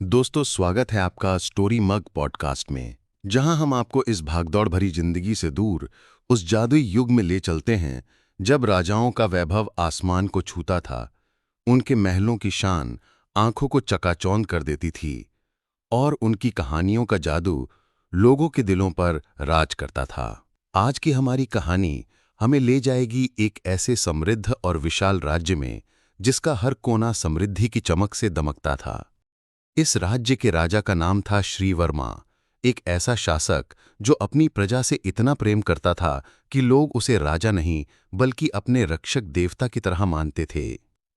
दोस्तों, स्वागत है आपका स्टोरी मग पॉडकास्ट में, जहां हम आपको इस भागदौड़ भरी जिंदगी से दूर उस जादुई युग में ले चलते हैं जब राजाओं का वैभव आसमान को छूता था। उनके महलों की शान आंखों को चकाचौंध कर देती थी और उनकी कहानियों का जादू लोगों के दिलों पर राज करता था। आज की हमारी कहानी हमें ले जाएगी एक ऐसे समृद्ध और विशाल राज्य में जिसका हर कोना समृद्धि की चमक से दमकता था। इस राज्य के राजा का नाम था श्रीवर्मा, एक ऐसा शासक जो अपनी प्रजा से इतना प्रेम करता था कि लोग उसे राजा नहीं बल्कि अपने रक्षक देवता की तरह मानते थे।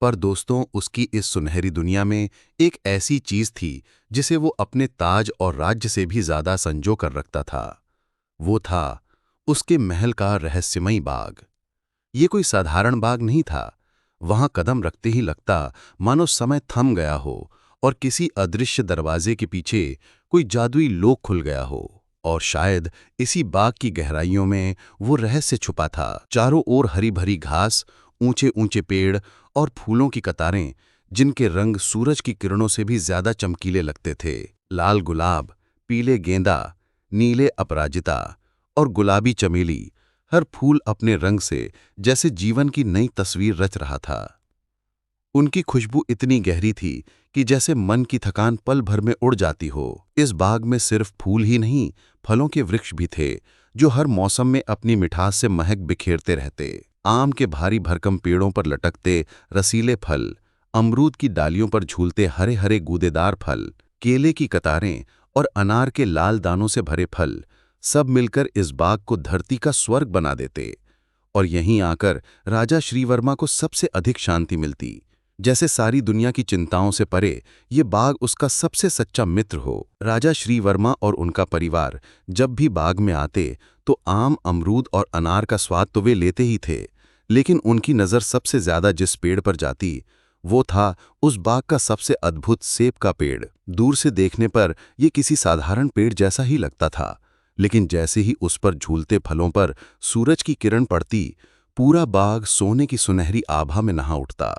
पर दोस्तों, उसकी इस सुनहरी दुनिया में एक ऐसी चीज थी जिसे वो अपने ताज और राज्य से भी ज्यादा संजो कर रखता था। वो था उसके महल का रहस्यमयी बाग। ये कोई साधारण बाग नहीं था। वहां कदम रखते ही लगता मानो समय थम गया हो और किसी अदृश्य दरवाजे के पीछे कोई जादुई लोक खुल गया हो। और शायद इसी बाग की गहराइयों में वो रहस्य छुपा था। चारों ओर हरी भरी घास, ऊंचे ऊंचे पेड़ और फूलों की कतारें, जिनके रंग सूरज की किरणों से भी ज्यादा चमकीले लगते थे। लाल गुलाब, पीले गेंदा, नीले अपराजिता और गुलाबी चमेली, हर फूल अपने रंग से जैसे जीवन की नई तस्वीर रच रहा था। उनकी खुशबू इतनी गहरी थी कि जैसे मन की थकान पल भर में उड़ जाती हो। इस बाग में सिर्फ फूल ही नहीं, फलों के वृक्ष भी थे जो हर मौसम में अपनी मिठास से महक बिखेरते रहते। आम के भारी भरकम पेड़ों पर लटकते रसीले फल, अमरूद की डालियों पर झूलते हरे हरे गूदेदार फल, केले की कतारें और अनार के लाल दानों से भरे फल, सब मिलकर इस बाग को धरती का स्वर्ग बना देते। और यहीं आकर राजा श्रीवर्मा को सबसे अधिक शांति मिलती। जैसे सारी दुनिया की चिंताओं से परे ये बाग उसका सबसे सच्चा मित्र हो। राजा श्रीवर्मा और उनका परिवार जब भी बाग में आते तो आम, अमरूद और अनार का स्वाद तो वे लेते ही थे, लेकिन उनकी नज़र सबसे ज्यादा जिस पेड़ पर जाती वो था उस बाग का सबसे अद्भुत सेब का पेड़। दूर से देखने पर यह किसी साधारण पेड़ जैसा ही लगता था, लेकिन जैसे ही उस पर झूलते फलों पर सूरज की किरण पड़ती, पूरा बाग सोने की सुनहरी आभा में नहा उठता।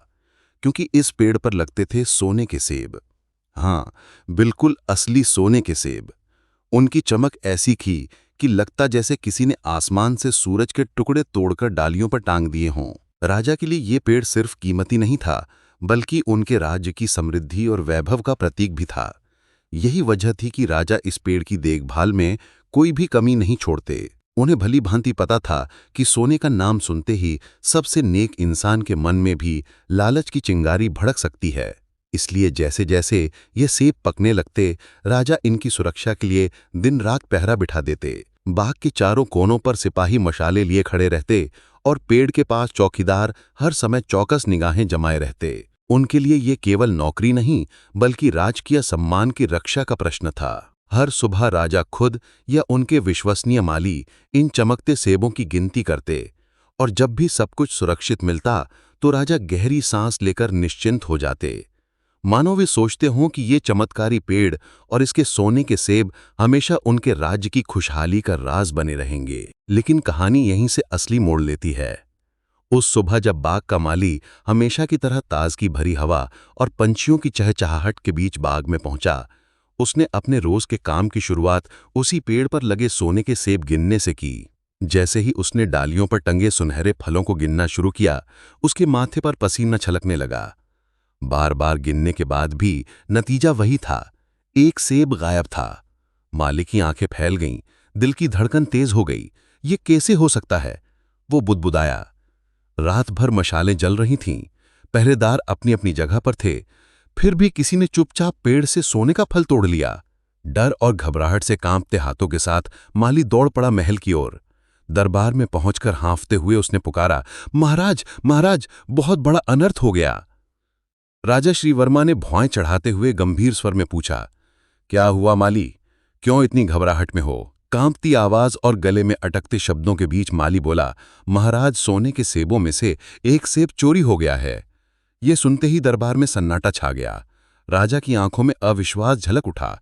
क्योंकि इस पेड़ पर लगते थे सोने के सेब। हाँ, बिल्कुल असली सोने के सेब। उनकी चमक ऐसी थी कि लगता जैसे किसी ने आसमान से सूरज के टुकड़े तोड़कर डालियों पर टांग दिए हों। राजा के लिए ये पेड़ सिर्फ कीमती नहीं था, बल्कि उनके राज्य की समृद्धि और वैभव का प्रतीक भी था। यही वजह थी कि राजा इस पेड़ की देखभाल में कोई भी कमी नहीं छोड़ते। उन्हें भली भांति पता था कि सोने का नाम सुनते ही सबसे नेक इंसान के मन में भी लालच की चिंगारी भड़क सकती है। इसलिए जैसे जैसे ये सेब पकने लगते, राजा इनकी सुरक्षा के लिए दिन रात पहरा बिठा देते। बाग के चारों कोनों पर सिपाही मशाले लिए खड़े रहते और पेड़ के पास चौकीदार हर समय चौकस निगाहें जमाए रहते। उनके लिए ये केवल नौकरी नहीं, बल्कि राजकीय सम्मान की रक्षा का प्रश्न था। हर सुबह राजा खुद या उनके विश्वसनीय माली इन चमकते सेबों की गिनती करते, और जब भी सब कुछ सुरक्षित मिलता तो राजा गहरी सांस लेकर निश्चिंत हो जाते, मानो वे सोचते हों कि ये चमत्कारी पेड़ और इसके सोने के सेब हमेशा उनके राज्य की खुशहाली का राज बने रहेंगे। लेकिन कहानी यहीं से असली मोड़ लेती है। उस सुबह जब बाग का माली हमेशा की तरह ताजगी भरी हवा और पंछियों की चहचहाहट के बीच बाग में पहुंचा, उसने अपने रोज के काम की शुरुआत उसी पेड़ पर लगे सोने के सेब गिनने से की। जैसे ही उसने डालियों पर टंगे सुनहरे फलों को गिनना शुरू किया, उसके माथे पर पसीना छलकने लगा। बार बार गिनने के बाद भी नतीजा वही था, एक सेब गायब था। माली की आंखें फैल गईं, दिल की धड़कन तेज हो गई। ये कैसे हो सकता है? वो बुदबुदाया। रात भर मशालें जल रही थीं, पहरेदार अपनी अपनी जगह पर थे, फिर भी किसी ने चुपचाप पेड़ से सोने का फल तोड़ लिया। डर और घबराहट से कांपते हाथों के साथ माली दौड़ पड़ा महल की ओर। दरबार में पहुंचकर हांफते हुए उसने पुकारा, महाराज, महाराज, बहुत बड़ा अनर्थ हो गया। राजा श्रीवर्मा ने भौएं चढ़ाते हुए गंभीर स्वर में पूछा, क्या हुआ माली? क्यों इतनी घबराहट में हो? कांपती आवाज और गले में अटकते शब्दों के बीच माली बोला, महाराज, सोने के सेबों में से एक सेब चोरी हो गया है। ये सुनते ही दरबार में सन्नाटा छा गया। राजा की आंखों में अविश्वास झलक उठा।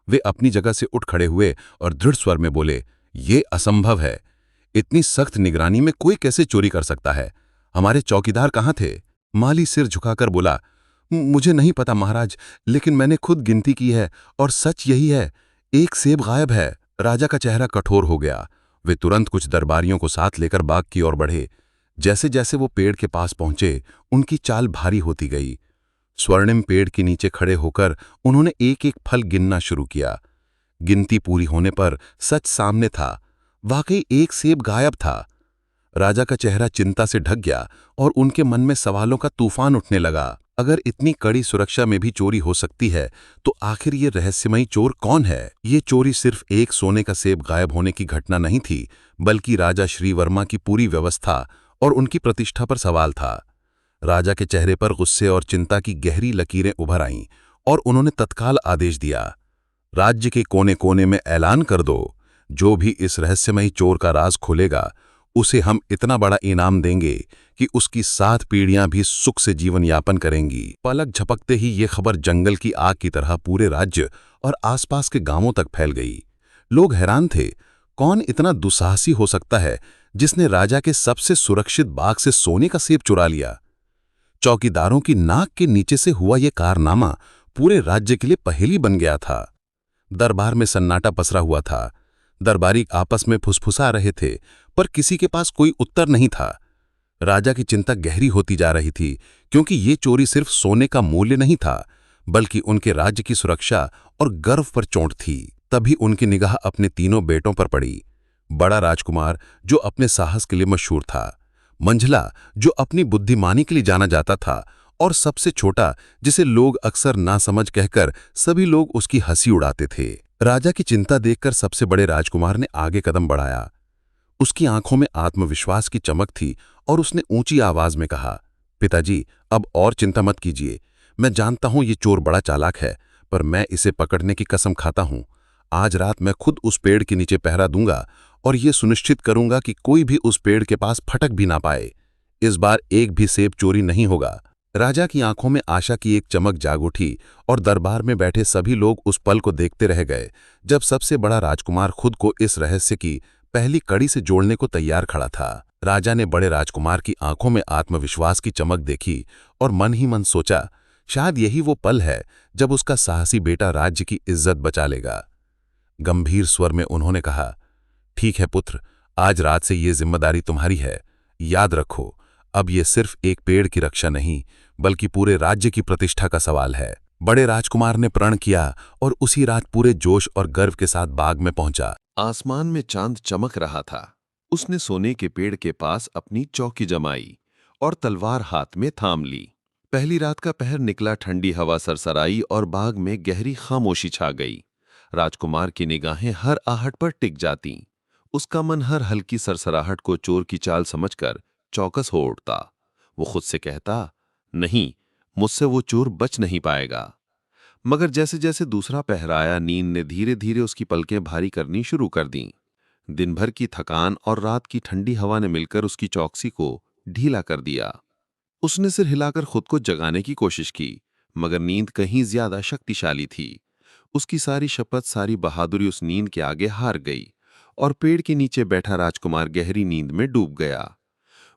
वे अपनी जगह से उठ खड़े हुए और दृढ़ स्वर में बोले, ये असंभव है। इतनी सख्त निगरानी में कोई कैसे चोरी कर सकता है? हमारे चौकीदार कहाँ थे? माली सिर झुकाकर बोला, मुझे नहीं पता महाराज, लेकिन मैंने खुद गिनती की है और सच यही है, एक सेब गायब है। राजा का चेहरा कठोर हो गया। वे तुरंत कुछ दरबारियों को साथ लेकर बाग की ओर बढ़े। जैसे जैसे वो पेड़ के पास पहुंचे, उनकी चाल भारी होती गई। स्वर्णिम पेड़ के नीचे खड़े होकर उन्होंने एक एक फल गिनना शुरू किया। गिनती पूरी होने पर सच सामने था। वाकई एक सेब गायब था। राजा का चेहरा चिंता से ढक गया और उनके मन में सवालों का तूफान उठने लगा। अगर इतनी कड़ी सुरक्षा में भी चोरी हो सकती है, तो आखिर ये रहस्यमयी चोर कौन है? ये चोरी सिर्फ एक सोने का सेब गायब होने की घटना नहीं थी, बल्कि राजा श्रीवर्मा की पूरी व्यवस्था और उनकी प्रतिष्ठा पर सवाल था। राजा के चेहरे पर गुस्से और चिंता की गहरी लकीरें उभर आईं और उन्होंने तत्काल आदेश दिया, राज्य के कोने कोने में ऐलान कर दो, जो भी इस रहस्यमयी चोर का राज खोलेगा, उसे हम इतना बड़ा इनाम देंगे कि उसकी 7 पीढ़ियां भी सुख से जीवन यापन करेंगी। पलक झपकते ही ये खबर जंगल की आग की तरह पूरे राज्य और आसपास के गांवों तक फैल गई। लोग हैरान थे, कौन इतना दुस्साहसी हो सकता है जिसने राजा के सबसे सुरक्षित बाग से सोने का सेब चुरा लिया? चौकीदारों की नाक के नीचे से हुआ यह कारनामा पूरे राज्य के लिए पहेली बन गया था। दरबार में सन्नाटा पसरा हुआ था। दरबारी आपस में फुसफुसा रहे थे, पर किसी के पास कोई उत्तर नहीं था। राजा की चिंता गहरी होती जा रही थी, क्योंकि ये चोरी सिर्फ सोने का मूल्य नहीं था, बल्कि उनके राज्य की सुरक्षा और गर्व पर चोट थी। तभी उनकी निगाह अपने तीनों बेटों पर पड़ी। बड़ा राजकुमार, जो अपने साहस के लिए मशहूर था, मंझला, जो अपनी बुद्धिमानी के लिए जाना जाता था, और सबसे छोटा, जिसे लोग अक्सर नासमझ कहकर सभी लोग उसकी हंसी उड़ाते थे। राजा की चिंता देखकर सबसे बड़े राजकुमार ने आगे कदम बढ़ाया। उसकी आंखों में आत्मविश्वास की चमक थी और उसने ऊंची आवाज में कहा, पिताजी, अब और चिंता मत कीजिए। मैं जानता हूं ये चोर बड़ा चालाक है, पर मैं इसे पकड़ने की कसम खाता हूं। आज रात मैं खुद उस पेड़ के नीचे पहरा दूंगा और ये सुनिश्चित करूंगा कि कोई भी उस पेड़ के पास फटक भी ना पाए। इस बार एक भी सेब चोरी नहीं होगा। राजा की आंखों में आशा की एक चमक जाग उठी और दरबार में बैठे सभी लोग उस पल को देखते रह गए, जब सबसे बड़ा राजकुमार खुद को इस रहस्य की पहली कड़ी से जोड़ने को तैयार खड़ा था। राजा ने बड़े राजकुमार की आंखों में आत्मविश्वास की चमक देखी और मन ही मन सोचा, शायद यही वो पल है जब उसका साहसी बेटा राज्य की इज्जत बचा लेगा। गंभीर स्वर में उन्होंने कहा, ठीक है पुत्र, आज रात से ये जिम्मेदारी तुम्हारी है। याद रखो, अब ये सिर्फ एक पेड़ की रक्षा नहीं, बल्कि पूरे राज्य की प्रतिष्ठा का सवाल है। बड़े राजकुमार ने प्रण किया और उसी रात पूरे जोश और गर्व के साथ बाग में पहुंचा। आसमान में चांद चमक रहा था। उसने सोने के पेड़ के पास अपनी चौकी जमाई और तलवार हाथ में थाम ली। पहली रात का पहर निकला, ठंडी हवा सरसराई और बाग में गहरी खामोशी छा गई। राजकुमार की निगाहें हर आहट पर टिक जातीं। उसका मन हर हल्की सरसराहट को चोर की चाल समझकर चौकस हो उठता। वो खुद से कहता, नहीं, मुझसे वो चोर बच नहीं पाएगा। मगर जैसे जैसे दूसरा पहर आया, नींद ने धीरे धीरे उसकी पलकें भारी करनी शुरू कर दीं। दिन भर की थकान और रात की ठंडी हवा ने मिलकर उसकी चौकसी को ढीला कर दिया। उसने सिर हिलाकर खुद को जगाने की कोशिश की, मगर नींद कहीं ज्यादा शक्तिशाली थी। उसकी सारी शपथ, सारी बहादुरी उस नींद के आगे हार गई और पेड़ के नीचे बैठा राजकुमार गहरी नींद में डूब गया।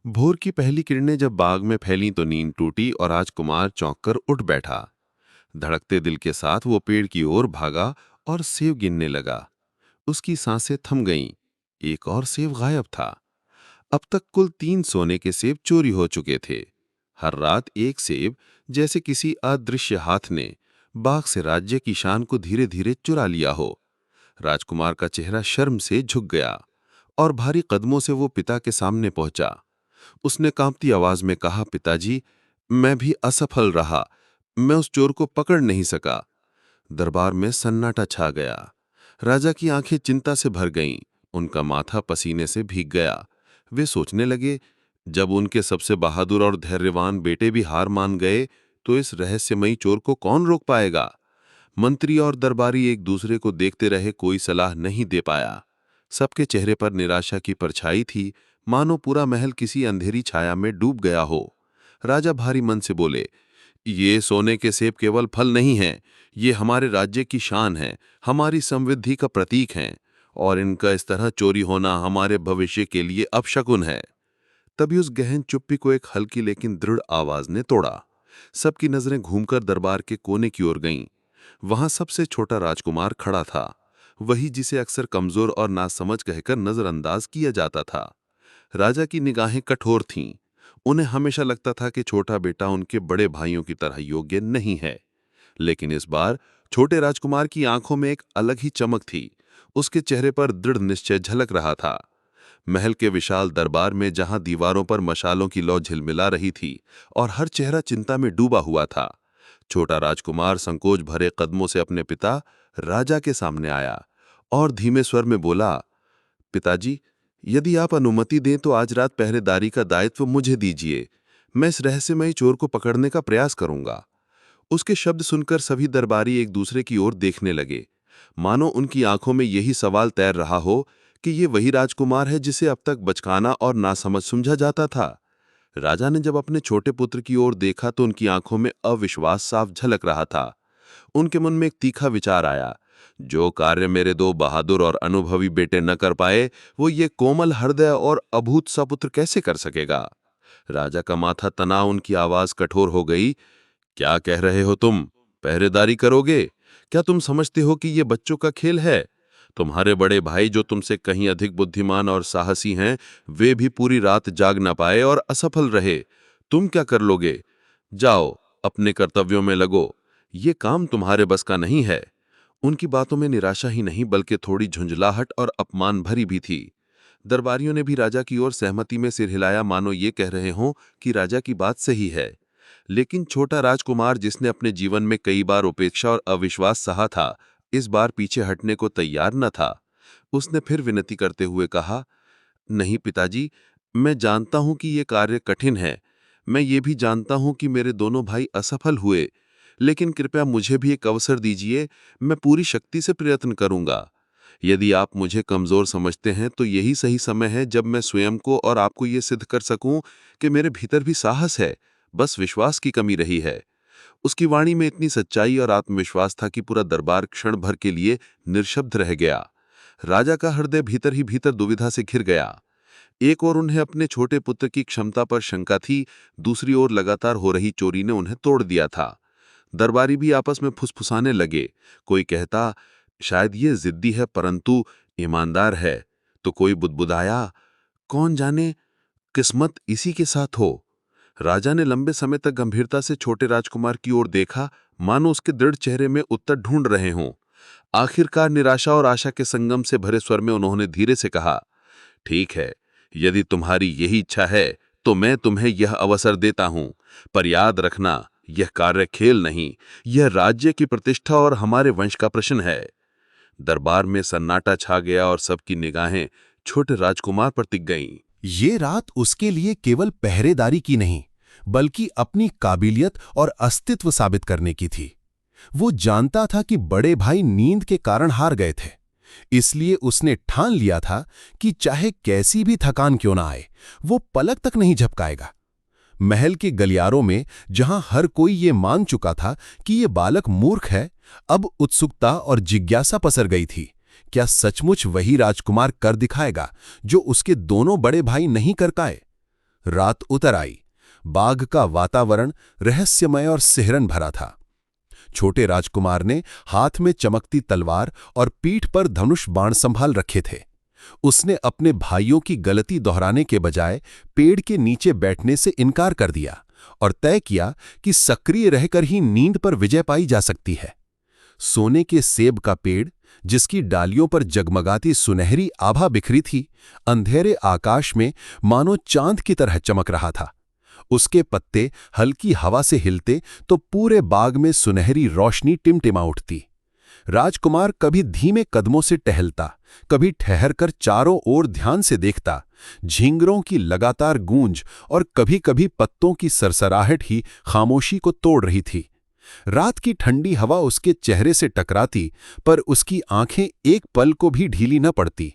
भोर की पहली किरणें जब बाग में फैलीं तो नींद टूटी और राजकुमार चौंक कर उठ बैठा। धड़कते दिल के साथ वो पेड़ की ओर भागा और सेब गिनने लगा। उसकी सांसें थम गईं। एक और सेब गायब था। अब तक कुल 3 सोने के सेब चोरी हो चुके थे। हर रात एक सेब, जैसे किसी अदृश्य हाथ ने बाग से राज्य की शान को धीरे धीरे चुरा लिया हो। राजकुमार का चेहरा शर्म से झुक गया और भारी कदमों से वो पिता के सामने पहुंचा। उसने कांपती आवाज में कहा, पिताजी, मैं भी असफल रहा। मैं उस चोर को पकड़ नहीं सका। दरबार में सन्नाटा छा गया। राजा की आंखें चिंता से भर गईं। उनका माथा पसीने से भीग गया। वे सोचने लगे, जब उनके सबसे बहादुर और धैर्यवान बेटे भी हार मान गए, तो इस रहस्यमयी चोर को कौन रोक पाएगा? मंत्री और दरबारी एक दूसरे को देखते रहे, कोई सलाह नहीं दे पाया। सबके चेहरे पर निराशा की परछाई थी, मानो पूरा महल किसी अंधेरी छाया में डूब गया हो। राजा भारी मन से बोले, ये सोने के सेब केवल फल नहीं हैं, ये हमारे राज्य की शान है, हमारी समृद्धि का प्रतीक हैं, और इनका इस तरह चोरी होना हमारे भविष्य के लिए अपशकुन है। तभी उस गहन चुप्पी को एक हल्की लेकिन दृढ़ आवाज ने तोड़ा। सबकी नजरें घूमकर दरबार के कोने की ओर गईं। वहां सबसे छोटा राजकुमार खड़ा था, वही जिसे अक्सर कमजोर और नासमझ कहकर नजरअंदाज किया जाता था। राजा की निगाहें कठोर थीं। उन्हें हमेशा लगता था कि छोटा बेटा उनके बड़े भाइयों की तरह योग्य नहीं है। लेकिन इस बार छोटे राजकुमार की आंखों में एक अलग ही चमक थी। उसके चेहरे पर दृढ़ निश्चय झलक रहा था। महल के विशाल दरबार में जहां दीवारों पर मशालों की लौ झिलमिला रही थी और हर चेहरा चिंता में डूबा हुआ था, छोटा राजकुमार संकोच भरे कदमों से अपने पिता राजा के सामने आया और धीमे स्वर में बोला, पिताजी, यदि आप अनुमति दें तो आज रात पहरेदारी का दायित्व मुझे दीजिए। मैं इस रहस्यमयी चोर को पकड़ने का प्रयास करूंगा। उसके शब्द सुनकर सभी दरबारी एक दूसरे की ओर देखने लगे, मानो उनकी आंखों में यही सवाल तैर रहा हो कि ये वही राजकुमार है जिसे अब तक बचकाना और नासमझ समझा जाता था। राजा ने जब अपने छोटे पुत्र की ओर देखा तो उनकी आंखों में अविश्वास साफ झलक रहा था। उनके मन में एक तीखा विचार आया, जो कार्य मेरे दो बहादुर और अनुभवी बेटे न कर पाए, वो ये कोमल हृदय और अभूत सा पुत्र कैसे कर सकेगा। राजा का माथा तना, उनकी आवाज कठोर हो गई। क्या कह रहे हो तुम? पहरेदारी करोगे? क्या तुम समझते हो कि ये बच्चों का खेल है? तुम्हारे बड़े भाई जो तुमसे कहीं अधिक बुद्धिमान और साहसी हैं, वे भी पूरी रात जाग न पाए और असफल रहे। तुम क्या कर लोगे? जाओ, अपने कर्तव्यों में लगो। ये काम तुम्हारे बस का नहीं है। उनकी बातों में निराशा ही नहीं बल्कि थोड़ी झुंझलाहट और अपमान भरी भी थी। दरबारियों ने भी राजा की ओर सहमति में सिर हिलाया, मानो ये कह रहे हों कि राजा की बात सही है। लेकिन छोटा राजकुमार, जिसने अपने जीवन में कई बार उपेक्षा और अविश्वास सहा था, इस बार पीछे हटने को तैयार न था। उसने फिर विनती करते हुए कहा, नहीं पिताजी, मैं जानता हूं कि ये कार्य कठिन है। मैं ये भी जानता हूं कि मेरे दोनों भाई असफल हुए, लेकिन कृपया मुझे भी एक अवसर दीजिए। मैं पूरी शक्ति से प्रयत्न करूंगा। यदि आप मुझे कमजोर समझते हैं तो यही सही समय है जब मैं स्वयं को और आपको ये सिद्ध कर सकूं कि मेरे भीतर भी साहस है, बस विश्वास की कमी रही है। उसकी वाणी में इतनी सच्चाई और आत्मविश्वास था कि पूरा दरबार क्षण भर के लिए निशब्द रह गया। राजा का हृदय भीतर ही भीतर दुविधा से घिर गया। एक ओर उन्हें अपने छोटे पुत्र की क्षमता पर शंका थी, दूसरी ओर लगातार हो रही चोरी ने उन्हें तोड़ दिया था। दरबारी भी आपस में फुसफुसाने लगे। कोई कहता, शायद ये जिद्दी है परंतु ईमानदार है, तो कोई बुदबुदाया, कौन जाने किस्मत इसी के साथ हो। राजा ने लंबे समय तक गंभीरता से छोटे राजकुमार की ओर देखा, मानो उसके दृढ़ चेहरे में उत्तर ढूंढ रहे हों। आखिरकार निराशा और आशा के संगम से भरे स्वर में उन्होंने धीरे से कहा, ठीक है, यदि तुम्हारी यही इच्छा है तो मैं तुम्हें यह अवसर देता हूं, पर याद रखना, यह कार्य खेल नहीं, यह राज्य की प्रतिष्ठा और हमारे वंश का प्रश्न है। दरबार में सन्नाटा छा गया और सबकी निगाहें छोटे राजकुमार पर टिक गईं। ये रात उसके लिए केवल पहरेदारी की नहीं, बल्कि अपनी काबिलियत और अस्तित्व साबित करने की थी। वो जानता था कि बड़े भाई नींद के कारण हार गए थे, इसलिए उसने ठान लिया था कि चाहे कैसी भी थकान क्यों ना आए, वो पलक तक नहीं झपकाएगा। महल के गलियारों में जहां हर कोई ये मान चुका था कि ये बालक मूर्ख है, अब उत्सुकता और जिज्ञासा पसर गई थी। क्या सचमुच वही राजकुमार कर दिखाएगा जो उसके दोनों बड़े भाई नहीं कर पाए? रात उतर आई। बाग का वातावरण रहस्यमय और सिहरन भरा था। छोटे राजकुमार ने हाथ में चमकती तलवार और पीठ पर धनुष बाण संभाल रखे थे। उसने अपने भाइयों की गलती दोहराने के बजाय पेड़ के नीचे बैठने से इनकार कर दिया और तय किया कि सक्रिय रहकर ही नींद पर विजय पाई जा सकती है। सोने के सेब का पेड़, जिसकी डालियों पर जगमगाती सुनहरी आभा बिखरी थी, अंधेरे आकाश में मानो चांद की तरह चमक रहा था। उसके पत्ते हल्की हवा से हिलते तो पूरे बाग में सुनहरी रोशनी टिमटिमा उठती। राजकुमार कभी धीमे कदमों से टहलता, कभी ठहरकर चारों ओर ध्यान से देखता। झींगरों की लगातार गूंज और कभी-कभी पत्तों की सरसराहट ही खामोशी को तोड़ रही थी। रात की ठंडी हवा उसके चेहरे से टकराती, पर उसकी आंखें एक पल को भी ढीली न पड़ती।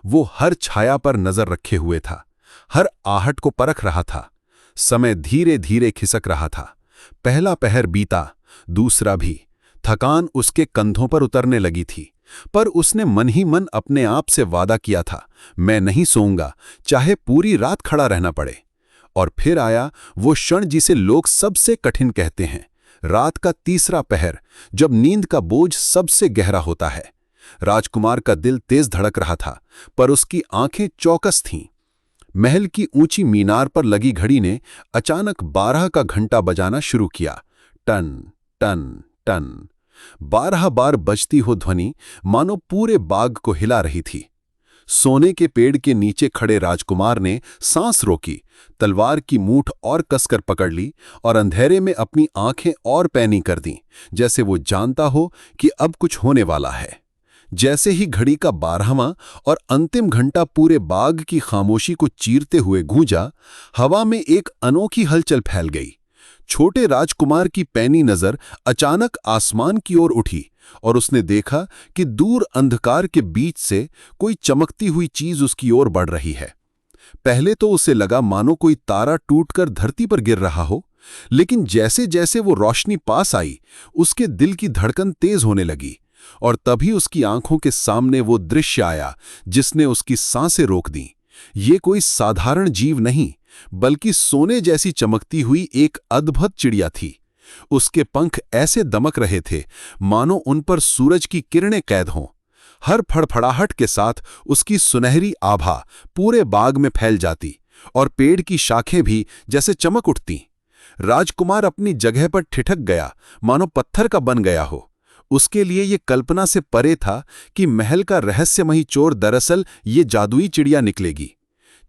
वो हर छाया पर नजर रखे हुए था, हर आहट को परख रहा था। समय धीरे धीरे खिसक रहा था। पहला पहर बीता, दूसरा भी। थकान उसके कंधों पर उतरने लगी थी, पर उसने मन ही मन अपने आप से वादा किया था, मैं नहीं सोऊंगा, चाहे पूरी रात खड़ा रहना पड़े। और फिर आया वो क्षण जिसे लोग सबसे कठिन कहते हैं, रात का तीसरा पहर, जब नींद का बोझ सबसे गहरा होता है। राजकुमार का दिल तेज धड़क रहा था, पर उसकी आंखें चौकस थीं। महल की ऊंची मीनार पर लगी घड़ी ने अचानक 12 का घंटा बजाना शुरू किया। टन टन टन 12 बार बजती हो ध्वनि मानो पूरे बाग को हिला रही थी। सोने के पेड़ के नीचे खड़े राजकुमार ने सांस रोकी, तलवार की मूठ और कसकर पकड़ ली और अंधेरे में अपनी आंखें और पैनी कर दीं, जैसे वो जानता हो कि अब कुछ होने वाला है। जैसे ही घड़ी का 12वां और अंतिम घंटा पूरे बाग की खामोशी को चीरते हुए गूंजा, हवा में एक अनोखी हलचल फैल गई। छोटे राजकुमार की पैनी नजर अचानक आसमान की ओर उठी और उसने देखा कि दूर अंधकार के बीच से कोई चमकती हुई चीज उसकी ओर बढ़ रही है। पहले तो उसे लगा मानो कोई तारा टूटकर धरती पर गिर रहा हो, लेकिन जैसे जैसे वो रोशनी पास आई, उसके दिल की धड़कन तेज होने लगी और तभी उसकी आंखों के सामने वो दृश्य आया जिसने उसकी सांसें रोक दी। ये कोई साधारण जीव नहीं, बल्कि सोने जैसी चमकती हुई एक अद्भुत चिड़िया थी। उसके पंख ऐसे दमक रहे थे मानो उन पर सूरज की किरणें कैद हों। हर फड़फड़ाहट के साथ उसकी सुनहरी आभा पूरे बाग में फैल जाती और पेड़ की शाखें भी जैसे चमक उठतीं। राजकुमार अपनी जगह पर ठिठक गया, मानो पत्थर का बन गया हो। उसके लिए ये कल्पना से परे था कि महल का रहस्यमयी चोर दरअसल ये जादुई चिड़िया निकलेगी।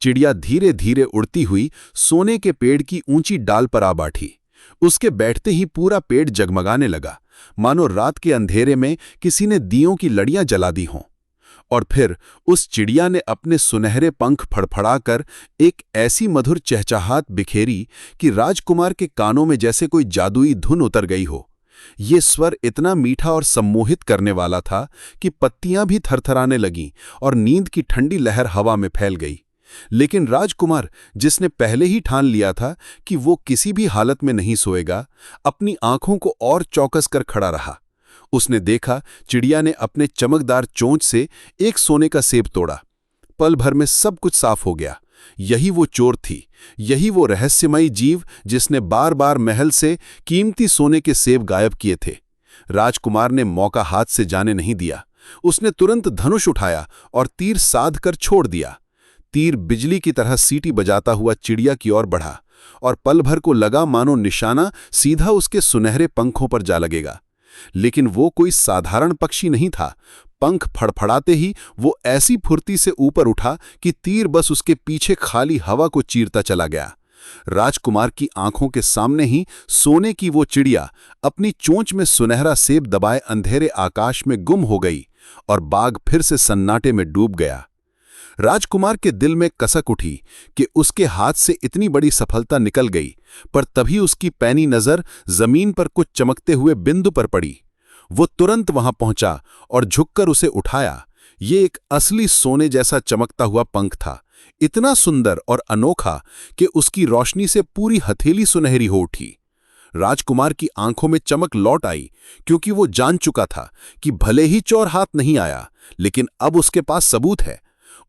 चिड़िया धीरे धीरे उड़ती हुई सोने के पेड़ की ऊंची डाल पर आ बैठी। उसके बैठते ही पूरा पेड़ जगमगाने लगा, मानो रात के अंधेरे में किसी ने दियों की लड़ियां जला दी हों। और फिर उस चिड़िया ने अपने सुनहरे पंख फड़फड़ाकर एक ऐसी मधुर चहचहाट बिखेरी कि राजकुमार के कानों में जैसे कोई जादुई धुन उतर गई हो। ये स्वर इतना मीठा और सम्मोहित करने वाला था कि पत्तियां भी थरथराने लगीं और नींद की ठंडी लहर हवा में फैल गई। लेकिन राजकुमार, जिसने पहले ही ठान लिया था कि वो किसी भी हालत में नहीं सोएगा, अपनी आंखों को और चौकस कर खड़ा रहा। उसने देखा चिड़िया ने अपने चमकदार चोंच से एक सोने का सेब तोड़ा। पल भर में सब कुछ साफ हो गया। यही वो चोर थी, यही वो रहस्यमयी जीव जिसने बार बार महल से कीमती सोने के सेब गायब किए थे। राजकुमार ने मौका हाथ से जाने नहीं दिया। उसने तुरंत धनुष उठाया और तीर साध कर छोड़ दिया। तीर बिजली की तरह सीटी बजाता हुआ चिड़िया की ओर बढ़ा और पल भर को लगा मानो निशाना सीधा उसके सुनहरे पंखों पर जा लगेगा। लेकिन वो कोई साधारण पक्षी नहीं था। पंख फड़फड़ाते ही वो ऐसी फुर्ती से ऊपर उठा कि तीर बस उसके पीछे खाली हवा को चीरता चला गया। राजकुमार की आंखों के सामने ही सोने की वो चिड़िया अपनी चोंच में सुनहरा सेब दबाए अंधेरे आकाश में गुम हो गई और बाग फिर से सन्नाटे में डूब गया। राजकुमार के दिल में कसक उठी कि उसके हाथ से इतनी बड़ी सफलता निकल गई, पर तभी उसकी पैनी नजर जमीन पर कुछ चमकते हुए बिंदु पर पड़ी। वो तुरंत वहां पहुंचा और झुककर उसे उठाया। ये एक असली सोने जैसा चमकता हुआ पंख था, इतना सुंदर और अनोखा कि उसकी रोशनी से पूरी हथेली सुनहरी हो उठी। राजकुमार की आंखों में चमक लौट आई, क्योंकि वो जान चुका था कि भले ही चोर हाथ नहीं आया, लेकिन अब उसके पास सबूत है।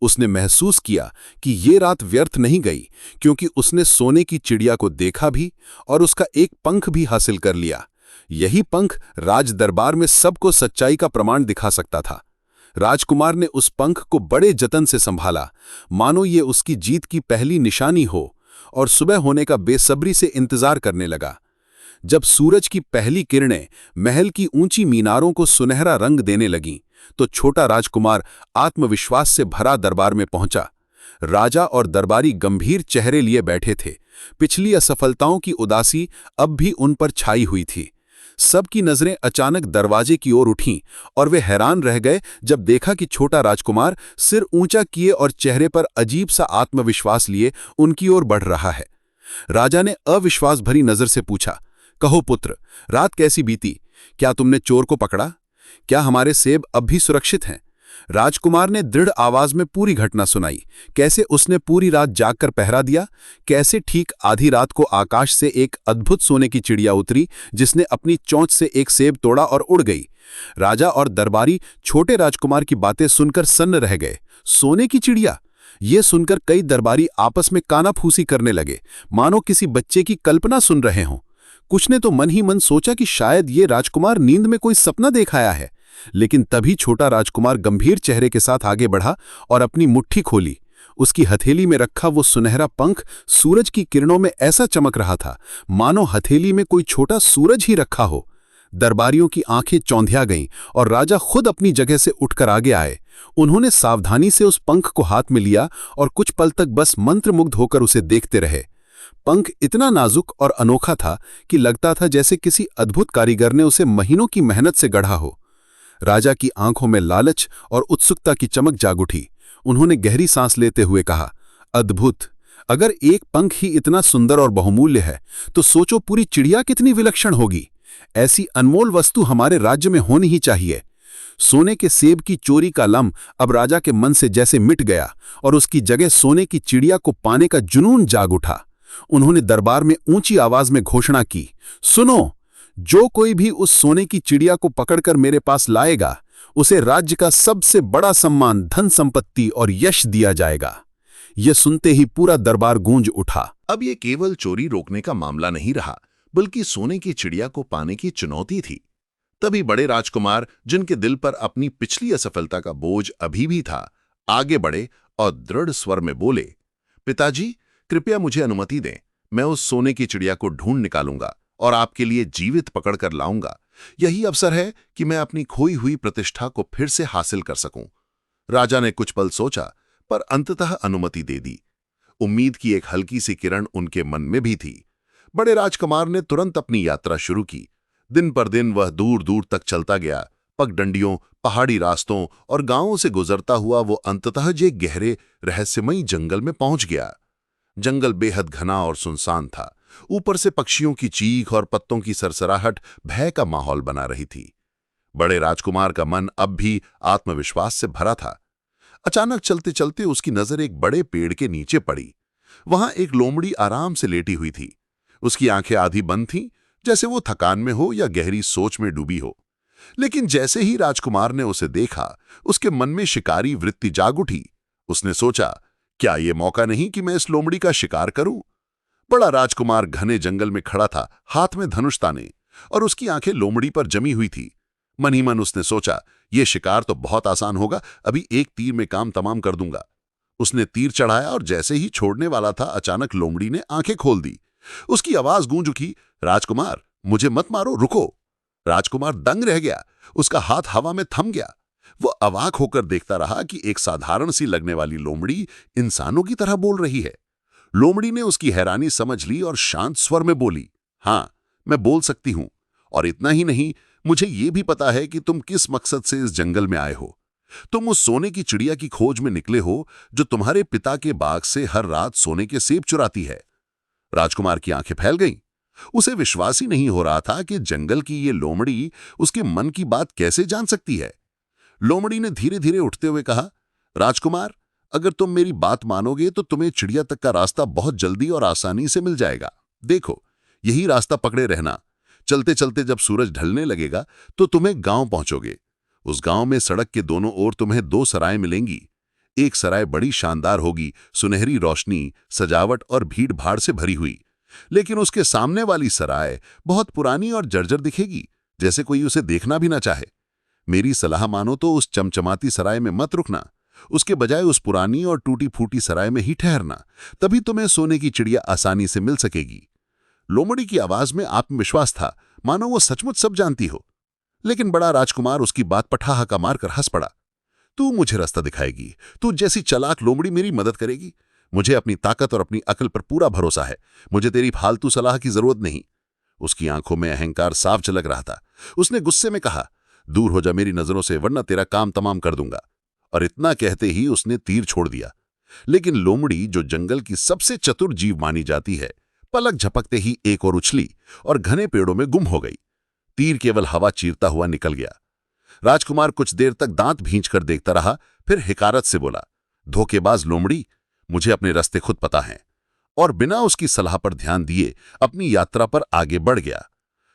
उसने महसूस किया कि ये रात व्यर्थ नहीं गई, क्योंकि उसने सोने की चिड़िया को देखा भी और उसका एक पंख भी हासिल कर लिया। यही पंख राज दरबार में सबको सच्चाई का प्रमाण दिखा सकता था। राजकुमार ने उस पंख को बड़े जतन से संभाला, मानो ये उसकी जीत की पहली निशानी हो, और सुबह होने का बेसब्री से इंतजार करने लगा। जब सूरज की पहली किरणें महल की ऊंची मीनारों को सुनहरा रंग देने लगीं, तो छोटा राजकुमार आत्मविश्वास से भरा दरबार में पहुंचा। राजा और दरबारी गंभीर चेहरे लिए बैठे थे। पिछली असफलताओं की उदासी अब भी उन पर छाई हुई थी। सबकी नजरें अचानक दरवाजे की ओर उठीं और वे हैरान रह गए जब देखा कि छोटा राजकुमार सिर ऊंचा किए और चेहरे पर अजीब सा आत्मविश्वास लिए उनकी ओर बढ़ रहा है। राजा ने अविश्वास भरी नजर से पूछा, कहो पुत्र, रात कैसी बीती? क्या तुमने चोर को पकड़ा? क्या हमारे सेब अब भी सुरक्षित हैं? राजकुमार ने दृढ़ आवाज में पूरी घटना सुनाई, कैसे उसने पूरी रात जागकर पहरा दिया, कैसे ठीक आधी रात को आकाश से एक अद्भुत सोने की चिड़िया उतरी जिसने अपनी चोंच से एक सेब तोड़ा और उड़ गई। राजा और दरबारी छोटे राजकुमार की बातें सुनकर सन्न रह गए। सोने की चिड़िया? ये सुनकर कई दरबारी आपस में कानाफूसी करने लगे, मानो किसी बच्चे की कल्पना सुन रहे हों। कुछ ने तो मन ही मन सोचा कि शायद ये राजकुमार नींद में कोई सपना देख आया है। लेकिन तभी छोटा राजकुमार गंभीर चेहरे के साथ आगे बढ़ा और अपनी मुट्ठी खोली। उसकी हथेली में रखा वो सुनहरा पंख सूरज की किरणों में ऐसा चमक रहा था, मानो हथेली में कोई छोटा सूरज ही रखा हो। दरबारियों की आंखें चौंधिया गईं और राजा खुद अपनी जगह से उठकर आगे आए। उन्होंने सावधानी से उस पंख को हाथ में लिया और कुछ पल तक बस मंत्रमुग्ध होकर उसे देखते रहे। पंख इतना नाजुक और अनोखा था कि लगता था जैसे किसी अद्भुत कारीगर ने उसे महीनों की मेहनत से गढ़ा हो। राजा की आंखों में लालच और उत्सुकता की चमक जाग उठी। उन्होंने गहरी सांस लेते हुए कहा, अद्भुत! अगर एक पंख ही इतना सुंदर और बहुमूल्य है तो सोचो पूरी चिड़िया कितनी विलक्षण होगी। ऐसी अनमोल वस्तु हमारे राज्य में होनी ही चाहिए। सोने के सेब की चोरी का लम अब राजा के मन से जैसे मिट गया और उसकी जगह सोने की चिड़िया को पाने का जुनून जाग उठा। उन्होंने दरबार में ऊंची आवाज में घोषणा की, सुनो, जो कोई भी उस सोने की चिड़िया को पकड़कर मेरे पास लाएगा, उसे राज्य का सबसे बड़ा सम्मान, धन संपत्ति और यश दिया जाएगा। यह सुनते ही पूरा दरबार गूंज उठा। अब ये केवल चोरी रोकने का मामला नहीं रहा, बल्कि सोने की चिड़िया को पाने की चुनौती थी। तभी बड़े राजकुमार, जिनके दिल पर अपनी पिछली असफलता का बोझ अभी भी था, आगे बढ़े और दृढ़ स्वर में बोले, पिताजी, कृपया मुझे अनुमति दें। मैं उस सोने की चिड़िया को ढूंढ निकालूंगा और आपके लिए जीवित पकड़कर लाऊंगा। यही अवसर है कि मैं अपनी खोई हुई प्रतिष्ठा को फिर से हासिल कर सकूं। राजा ने कुछ पल सोचा, पर अंततः अनुमति दे दी। उम्मीद की एक हल्की सी किरण उनके मन में भी थी। बड़े राजकुमार ने तुरंत अपनी यात्रा शुरू की। दिन पर दिन वह दूर दूर तक चलता गया। पगडंडियों, पहाड़ी रास्तों और गांवों से गुजरता हुआ वो अंततः एक गहरे रहस्यमयी जंगल में पहुंच गया। जंगल बेहद घना और सुनसान था। ऊपर से पक्षियों की चीख और पत्तों की सरसराहट भय का माहौल बना रही थी। बड़े राजकुमार का मन अब भी आत्मविश्वास से भरा था। अचानक चलते चलते उसकी नजर एक बड़े पेड़ के नीचे पड़ी। वहां एक लोमड़ी आराम से लेटी हुई थी। उसकी आंखें आधी बंद थीं, जैसे वो थकान में हो या गहरी सोच में डूबी हो। लेकिन जैसे ही राजकुमार ने उसे देखा, उसके मन में शिकारी वृत्ति जाग उठी। उसने सोचा, क्या ये मौका नहीं कि मैं इस लोमड़ी का शिकार करूं? बड़ा राजकुमार घने जंगल में खड़ा था, हाथ में धनुष ताने, और उसकी आंखें लोमड़ी पर जमी हुई थी। मन ही मन उसने सोचा, यह शिकार तो बहुत आसान होगा, अभी एक तीर में काम तमाम कर दूंगा। उसने तीर चढ़ाया और जैसे ही छोड़ने वाला था, अचानक लोमड़ी ने आंखें खोल दी। उसकी आवाज गूंज उठी, राजकुमार, मुझे मत मारो, रुको। राजकुमार दंग रह गया। उसका हाथ हवा में थम गया। वो अवाक होकर देखता रहा कि एक साधारण सी लगने वाली लोमड़ी इंसानों की तरह बोल रही है। लोमड़ी ने उसकी हैरानी समझ ली और शांत स्वर में बोली, हां, मैं बोल सकती हूं, और इतना ही नहीं, मुझे यह भी पता है कि तुम किस मकसद से इस जंगल में आए हो। तुम उस सोने की चिड़िया की खोज में निकले हो जो तुम्हारे पिता के बाग से हर रात सोने के सेब चुराती है। राजकुमार की आंखें फैल गईं। उसे विश्वास ही नहीं हो रहा था कि जंगल की ये लोमड़ी उसके मन की बात कैसे जान सकती है। लोमड़ी ने धीरे धीरे उठते हुए कहा, राजकुमार, अगर तुम मेरी बात मानोगे तो तुम्हें चिड़िया तक का रास्ता बहुत जल्दी और आसानी से मिल जाएगा। देखो, यही रास्ता पकड़े रहना। चलते चलते जब सूरज ढलने लगेगा तो तुम्हें गांव पहुंचोगे। उस गांव में सड़क के दोनों ओर तुम्हें 2 सराय मिलेंगी। एक सराय बड़ी शानदार होगी, सुनहरी रोशनी, सजावट और भीड़ भाड़ से भरी हुई। लेकिन उसके सामने वाली सराय बहुत पुरानी और जर्जर दिखेगी, जैसे कोई उसे देखना भी ना चाहे। मेरी सलाह मानो तो उस चमचमाती सराय में मत रुकना, उसके बजाय उस पुरानी और टूटी फूटी सराय में ही ठहरना। तभी तुम्हें सोने की चिड़िया आसानी से मिल सकेगी। लोमड़ी की आवाज में आत्मविश्वास था, मानो वो सचमुच सब जानती हो। लेकिन बड़ा राजकुमार उसकी बात पर ठहाका मारकर हंस पड़ा। तू मुझे रास्ता दिखाएगी, तू जैसी चालाक लोमड़ी मेरी मदद करेगी। मुझे अपनी ताकत और अपनी अकल पर पूरा भरोसा है। मुझे तेरी फालतू सलाह की जरूरत नहीं। उसकी आंखों में अहंकार साफ झलक रहा था। उसने गुस्से में कहा, दूर हो जा मेरी नजरों से, वरना तेरा काम तमाम कर दूंगा। और इतना कहते ही उसने तीर छोड़ दिया। लेकिन लोमड़ी, जो जंगल की सबसे चतुर जीव मानी जाती है, पलक झपकते ही एक और उछली और घने पेड़ों में गुम हो गई। तीर केवल हवा चीरता हुआ निकल गया। राजकुमार कुछ देर तक दांत भींचकर देखता रहा, फिर हिकारत से बोला, धोखेबाज लोमड़ी, मुझे अपने रास्ते खुद पता हैं। और बिना उसकी सलाह पर ध्यान दिए अपनी यात्रा पर आगे बढ़ गया।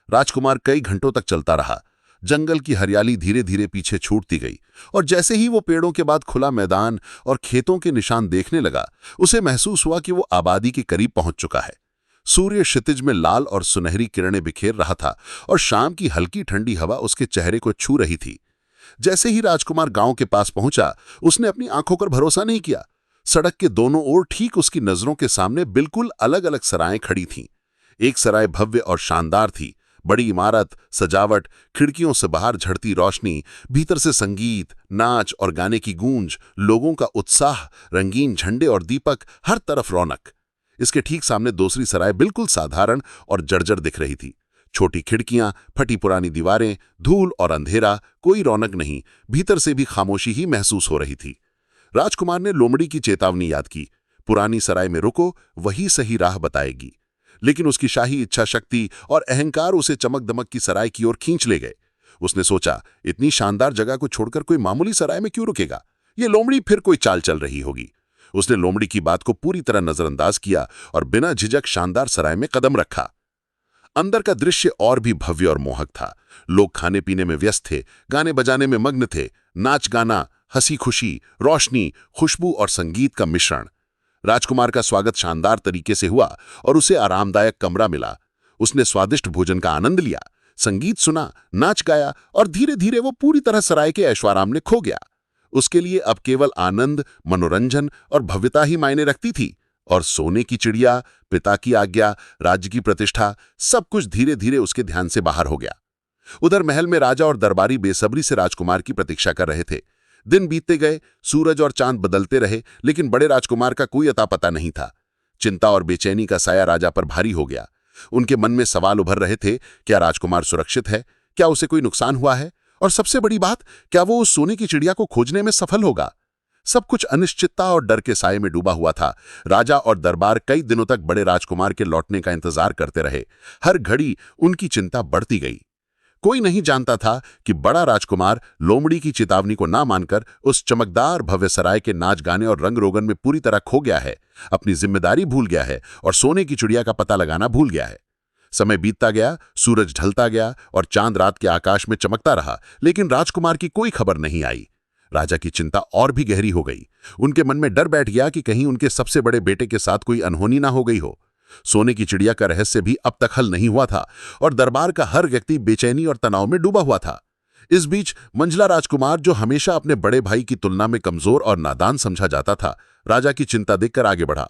राजकुमार कई घंटों तक चलता रहा। जंगल की हरियाली धीरे धीरे पीछे छूटती गई और जैसे ही वो पेड़ों के बाद खुला मैदान और खेतों के निशान देखने लगा, उसे महसूस हुआ कि वो आबादी के करीब पहुंच चुका है। सूर्य क्षितिज में लाल और सुनहरी किरणें बिखेर रहा था और शाम की हल्की ठंडी हवा उसके चेहरे को छू रही थी। जैसे ही राजकुमार गांव के पास पहुंचा, उसने अपनी आंखों पर भरोसा नहीं किया। सड़क के दोनों ओर ठीक उसकी नजरों के सामने बिल्कुल अलग अलग सरायें खड़ी थीं। एक सराय भव्य और शानदार थी, बड़ी इमारत, सजावट, खिड़कियों से बाहर झड़ती रोशनी, भीतर से संगीत, नाच और गाने की गूंज, लोगों का उत्साह, रंगीन झंडे और दीपक, हर तरफ रौनक। इसके ठीक सामने दूसरी सराय बिल्कुल साधारण और जर्जर दिख रही थी। छोटी खिड़कियां, फटी पुरानी दीवारें, धूल और अंधेरा, कोई रौनक नहीं, भीतर से भी खामोशी ही महसूस हो रही थी। राजकुमार ने लोमड़ी की चेतावनी याद की, पुरानी सराय में रुको, वही सही राह बताएगी। लेकिन उसकी शाही इच्छा शक्ति और अहंकार उसे चमक दमक की सराय की ओर खींच ले गए। उसने सोचा, इतनी शानदार जगह को छोड़कर कोई मामूली सराय में क्यों रुकेगा? ये लोमड़ी फिर कोई चाल चल रही होगी। उसने लोमड़ी की बात को पूरी तरह नजरअंदाज किया और बिना झिझक शानदार सराय में कदम रखा। अंदर का दृश्य और भी भव्य और मोहक था। लोग खाने पीने में व्यस्त थे, गाने बजाने में मग्न थे, नाच गाना, हंसी खुशी, रोशनी, खुशबू और संगीत का मिश्रण। राजकुमार का स्वागत शानदार तरीके से हुआ और उसे आरामदायक कमरा मिला। उसने स्वादिष्ट भोजन का आनंद लिया, संगीत सुना, नाच गाया और धीरे धीरे वो पूरी तरह सराय के ऐशोआराम में खो गया। उसके लिए अब केवल आनंद, मनोरंजन और भव्यता ही मायने रखती थी, और सोने की चिड़िया, पिता की आज्ञा, राज्य की प्रतिष्ठा, सब कुछ धीरे धीरे उसके ध्यान से बाहर हो गया। उधर महल में राजा और दरबारी बेसब्री से राजकुमार की प्रतीक्षा कर रहे थे। दिन बीतते गए, सूरज और चांद बदलते रहे, लेकिन बड़े राजकुमार का कोई अता पता नहीं था। चिंता और बेचैनी का साया राजा पर भारी हो गया। उनके मन में सवाल उभर रहे थे, क्या राजकुमार सुरक्षित है? क्या उसे कोई नुकसान हुआ है? और सबसे बड़ी बात, क्या वो उस सोने की चिड़िया को खोजने में सफल होगा? सब कुछ अनिश्चितता और डर के साये में डूबा हुआ था। राजा और दरबार कई दिनों तक बड़े राजकुमार के लौटने का इंतजार करते रहे। हर घड़ी उनकी चिंता बढ़ती गई। कोई नहीं जानता था कि बड़ा राजकुमार लोमड़ी की चेतावनी को ना मानकर उस चमकदार भव्य सराय के नाच गाने और रंग रोगन में पूरी तरह खो गया है, अपनी जिम्मेदारी भूल गया है और सोने की चिड़िया का पता लगाना भूल गया है। समय बीतता गया, सूरज ढलता गया और चांद रात के आकाश में चमकता रहा, लेकिन राजकुमार की कोई खबर नहीं आई। राजा की चिंता और भी गहरी हो गई। उनके मन में डर बैठ गया कि कहीं उनके सबसे बड़े बेटे के साथ कोई अनहोनी ना हो गई हो। सोने की चिड़िया का रहस्य भी अब तक हल नहीं हुआ था और दरबार का हर व्यक्ति बेचैनी और तनाव में डूबा हुआ था। इस बीच मंझला राजकुमार, जो हमेशा अपने बड़े भाई की तुलना में कमजोर और नादान समझा जाता था, राजा की चिंता देखकर आगे बढ़ा।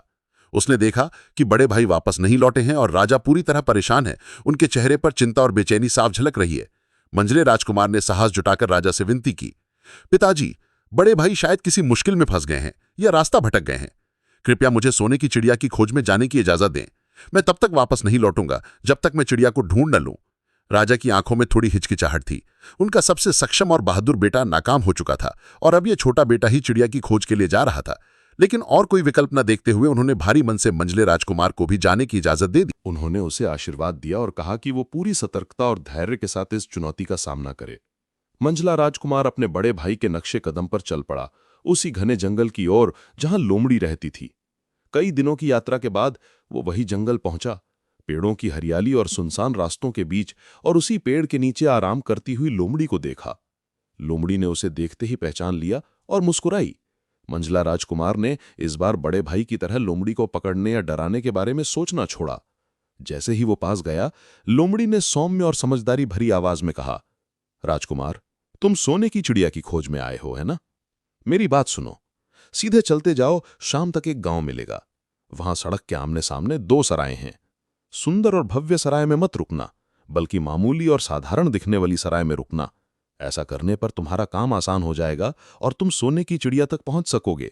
उसने देखा कि बड़े भाई वापस नहीं लौटे हैं और राजा पूरी तरह परेशान है। उनके चेहरे पर चिंता और बेचैनी साफ झलक रही है। मंझले राजकुमार ने साहस जुटाकर राजा से विनती की, पिताजी, बड़े भाई शायद किसी मुश्किल में फंस गए हैं या रास्ता भटक गए हैं। कृपया मुझे सोने की चिड़िया की खोज में जाने की इजाजत दें। मैं तब तक वापस नहीं लौटूंगा जब तक मैं चिड़िया को ढूंढ न लूं। राजा की आंखों में थोड़ी हिचकिचाहट थी। उनका सबसे सक्षम और बहादुर बेटा नाकाम हो चुका था और अब यह छोटा बेटा ही चिड़िया की खोज के लिए जा रहा था। लेकिन और कोई विकल्प न देखते हुए उन्होंने भारी मन से मंझले राजकुमार को भी जाने की इजाजत दे दी। उन्होंने उसे आशीर्वाद दिया और कहा कि वो पूरी सतर्कता और धैर्य के साथ इस चुनौती का सामना करे। मंझला राजकुमार अपने बड़े भाई के नक्शे कदम पर चल पड़ा, उसी घने जंगल की ओर जहां लोमड़ी रहती थी। कई दिनों की यात्रा के बाद वो वही जंगल पहुंचा, पेड़ों की हरियाली और सुनसान रास्तों के बीच, और उसी पेड़ के नीचे आराम करती हुई लोमड़ी को देखा। लोमड़ी ने उसे देखते ही पहचान लिया और मुस्कुराई। मंझला राजकुमार ने इस बार बड़े भाई की तरह लोमड़ी को पकड़ने या डराने के बारे में सोचना छोड़ा। जैसे ही वो पास गया, लोमड़ी ने सौम्य और समझदारी भरी आवाज में कहा, राजकुमार, तुम सोने की चिड़िया की खोज में आए हो, है ना? मेरी बात सुनो, सीधे चलते जाओ, शाम तक एक गांव मिलेगा। वहां सड़क के आमने सामने 2 सराय हैं। सुंदर और भव्य सराय में मत रुकना, बल्कि मामूली और साधारण दिखने वाली सराय में रुकना। ऐसा करने पर तुम्हारा काम आसान हो जाएगा और तुम सोने की चिड़िया तक पहुंच सकोगे।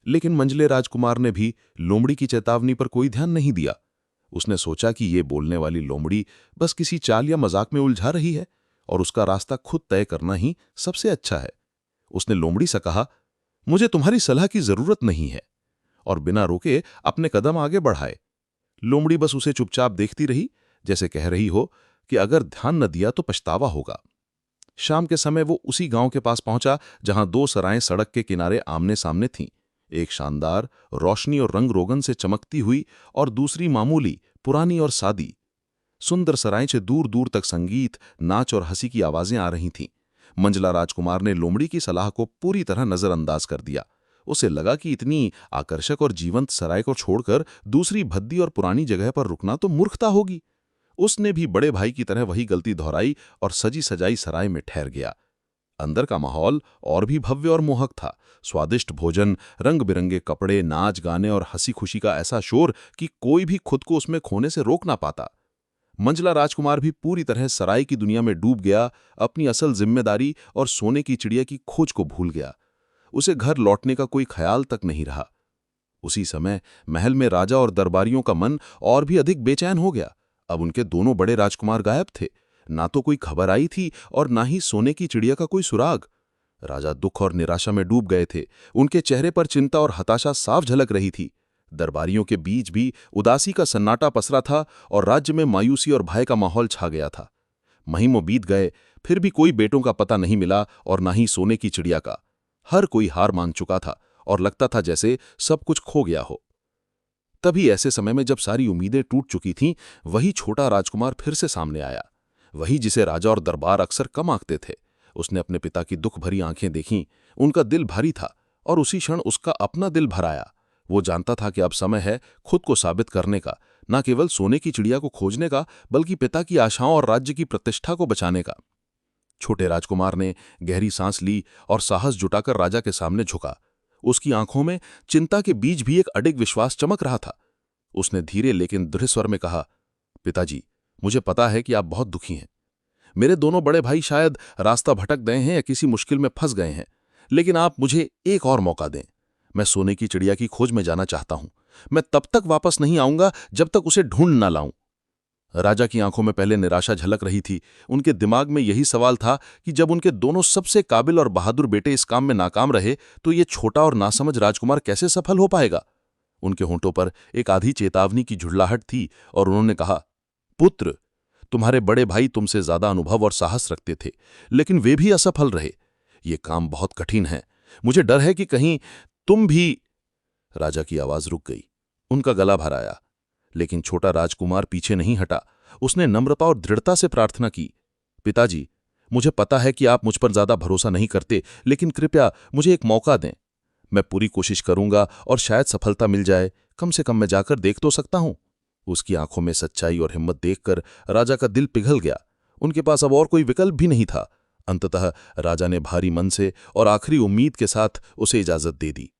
लेकिन मंझले राजकुमार ने भी लोमड़ी की चेतावनी पर कोई ध्यान नहीं दिया। उसने सोचा कि ये बोलने वाली लोमड़ी बस किसी चाल या मजाक में उलझा रही है और उसका रास्ता खुद तय करना ही सबसे अच्छा है। उसने लोमड़ी से कहा, मुझे तुम्हारी सलाह की जरूरत नहीं है, और बिना रोके अपने कदम आगे बढ़ाए। लोमड़ी बस उसे चुपचाप देखती रही, जैसे कह रही हो कि अगर ध्यान न दिया तो पछतावा होगा। शाम के समय वो उसी गांव के पास पहुंचा जहां 2 सराएं सड़क के किनारे आमने सामने थीं। एक शानदार, रोशनी और रंग रोगन से चमकती हुई, और दूसरी मामूली, पुरानी और सादी। सुंदर सराय से दूर दूर तक संगीत, नाच और हंसी की आवाजें आ रही थीं। मंजला राजकुमार ने लोमड़ी की सलाह को पूरी तरह नजरअंदाज कर दिया। उसे लगा कि इतनी आकर्षक और जीवंत सराय को छोड़कर दूसरी भद्दी और पुरानी जगह पर रुकना तो मूर्खता होगी। उसने भी बड़े भाई की तरह वही गलती दोहराई और सजी सजाई सराय में ठहर गया। अंदर का माहौल और भी भव्य और मोहक था। स्वादिष्ट भोजन, रंग बिरंगे कपड़े, नाच गाने और हंसी खुशी का ऐसा शोर कि कोई भी खुद को उसमें खोने से रोक ना पाता। मंजला राजकुमार भी पूरी तरह सराय की दुनिया में डूब गया, अपनी असल जिम्मेदारी और सोने की चिड़िया की खोज को भूल गया। उसे घर लौटने का कोई ख्याल तक नहीं रहा। उसी समय महल में राजा और दरबारियों का मन और भी अधिक बेचैन हो गया। अब उनके दोनों बड़े राजकुमार गायब थे। ना तो कोई खबर आई थी और ना ही सोने की चिड़िया का कोई सुराग। राजा दुख और निराशा में डूब गए थे। उनके चेहरे पर चिंता और हताशा साफ झलक रही थी। दरबारियों के बीच भी उदासी का सन्नाटा पसरा था और राज्य में मायूसी और भय का माहौल छा गया था। महीनों बीत गए, फिर भी कोई बेटों का पता नहीं मिला और ना ही सोने की चिड़िया का। हर कोई हार मान चुका था और लगता था जैसे सब कुछ खो गया हो। तभी ऐसे समय में जब सारी उम्मीदें टूट चुकी थीं, वही छोटा राजकुमार फिर से सामने आया। वही जिसे राजा और दरबार अक्सर कम आंकते थे। उसने अपने पिता की दुख भरी आंखें देखीं। उनका दिल भारी था और उसी क्षण उसका अपना दिल भर आया। वो जानता था कि अब समय है खुद को साबित करने का, न केवल सोने की चिड़िया को खोजने का, बल्कि पिता की आशाओं और राज्य की प्रतिष्ठा को बचाने का। छोटे राजकुमार ने गहरी सांस ली और साहस जुटाकर राजा के सामने झुका। उसकी आंखों में चिंता के बीच भी एक अडिग विश्वास चमक रहा था। उसने धीरे लेकिन दृढ़ स्वर में कहा, पिताजी, मुझे पता है कि आप बहुत दुखी हैं। मेरे दोनों बड़े भाई शायद रास्ता भटक गए हैं या किसी मुश्किल में फंस गए हैं, लेकिन आप मुझे एक और मौका दें। मैं सोने की चिड़िया की खोज में जाना चाहता हूं। मैं तब तक वापस नहीं आऊंगा जब तक उसे ढूंढ ना लाऊं। राजा की आंखों में पहले निराशा झलक रही थी। उनके दिमाग में यही सवाल था कि जब उनके दोनों सबसे काबिल और बहादुर बेटे इस काम में नाकाम रहे, तो ये छोटा और नासमझ राजकुमार कैसे सफल हो पाएगा। उनके होंठों पर एक आधी चेतावनी की झुरलाहट थी और उन्होंने कहा, पुत्र, तुम्हारे बड़े भाई तुमसे ज्यादा अनुभव और साहस रखते थे, लेकिन वे भी असफल रहे। ये काम बहुत कठिन है। मुझे डर है कि कहीं तुम भी। राजा की आवाज रुक गई। उनका गला भर आया, लेकिन छोटा राजकुमार पीछे नहीं हटा। उसने नम्रता और दृढ़ता से प्रार्थना की, पिताजी, मुझे पता है कि आप मुझ पर ज्यादा भरोसा नहीं करते, लेकिन कृपया मुझे एक मौका दें। मैं पूरी कोशिश करूंगा और शायद सफलता मिल जाए। कम से कम मैं जाकर देख तो सकता हूं। उसकी आंखों में सच्चाई और हिम्मत देखकर राजा का दिल पिघल गया। उनके पास अब और कोई विकल्प भी नहीं था। अंततः राजा ने भारी मन से और आखिरी उम्मीद के साथ उसे इजाजत दे दी।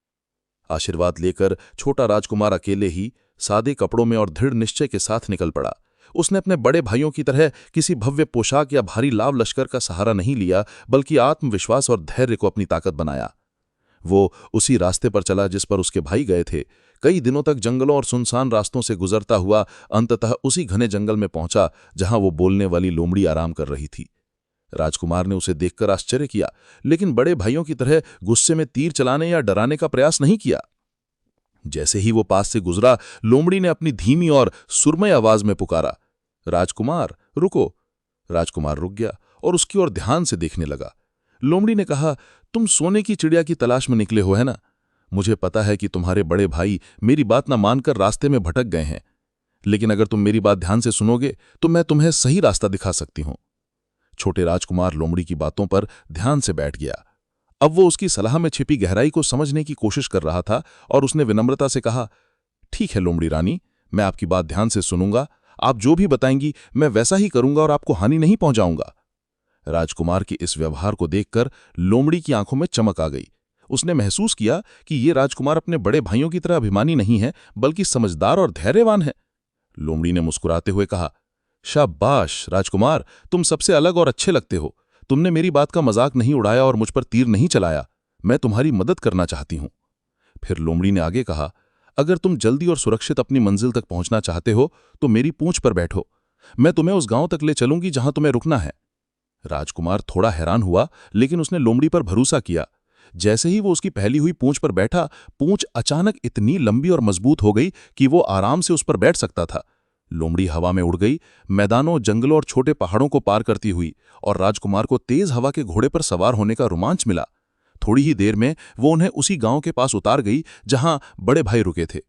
आशीर्वाद लेकर छोटा राजकुमार अकेले ही सादे कपड़ों में और दृढ़ निश्चय के साथ निकल पड़ा। उसने अपने बड़े भाइयों की तरह किसी भव्य पोशाक या भारी लाव लश्कर का सहारा नहीं लिया, बल्कि आत्मविश्वास और धैर्य को अपनी ताकत बनाया। वो उसी रास्ते पर चला जिस पर उसके भाई गए थे। कई दिनों तक जंगलों और सुनसान रास्तों से गुजरता हुआ अंततः उसी घने जंगल में पहुंचा जहां वो बोलने वाली लोमड़ी आराम कर रही थी। राजकुमार ने उसे देखकर आश्चर्य किया, लेकिन बड़े भाइयों की तरह गुस्से में तीर चलाने या डराने का प्रयास नहीं किया। जैसे ही वो पास से गुजरा, लोमड़ी ने अपनी धीमी और सुरमय आवाज में पुकारा, राजकुमार, रुको। राजकुमार रुक गया और उसकी ओर ध्यान से देखने लगा। लोमड़ी ने कहा, तुम सोने की चिड़िया की तलाश में निकले हो, है ना? मुझे पता है कि तुम्हारे बड़े भाई मेरी बात न मानकर रास्ते में भटक गए हैं, लेकिन अगर तुम मेरी बात ध्यान से सुनोगे तो मैं तुम्हें सही रास्ता दिखा सकती हूं। छोटे राजकुमार लोमड़ी की बातों पर ध्यान से बैठ गया। अब वो उसकी सलाह में छिपी गहराई को समझने की कोशिश कर रहा था और उसने विनम्रता से कहा, ठीक है लोमड़ी रानी, मैं आपकी बात ध्यान से सुनूंगा। आप जो भी बताएंगी मैं वैसा ही करूंगा और आपको हानि नहीं पहुंचाऊंगा। राजकुमार के इस व्यवहार को देखकर लोमड़ी की आंखों में चमक आ गई। उसने महसूस किया कि ये राजकुमार अपने बड़े भाइयों की तरह अभिमानी नहीं है, बल्कि समझदार और धैर्यवान है। लोमड़ी ने मुस्कुराते हुए कहा, शाबाश राजकुमार, तुम सबसे अलग और अच्छे लगते हो। तुमने मेरी बात का मजाक नहीं उड़ाया और मुझ पर तीर नहीं चलाया। मैं तुम्हारी मदद करना चाहती हूं। फिर लोमड़ी ने आगे कहा, अगर तुम जल्दी और सुरक्षित अपनी मंजिल तक पहुंचना चाहते हो तो मेरी पूंछ पर बैठो। मैं तुम्हें उस गांव तक ले चलूंगी जहां तुम्हें रुकना है। राजकुमार थोड़ा हैरान हुआ, लेकिन उसने लोमड़ी पर भरोसा किया। जैसे ही वो उसकी पहली हुई पूंछ पर बैठा, पूंछ अचानक इतनी लंबी और मजबूत हो गई कि वो आराम से उस पर बैठ सकता था। लोमड़ी हवा में उड़ गई, मैदानों, जंगलों और छोटे पहाड़ों को पार करती हुई, और राजकुमार को तेज हवा के घोड़े पर सवार होने का रोमांच मिला। थोड़ी ही देर में वो उन्हें उसी गांव के पास उतार गई जहां बड़े भाई रुके थे।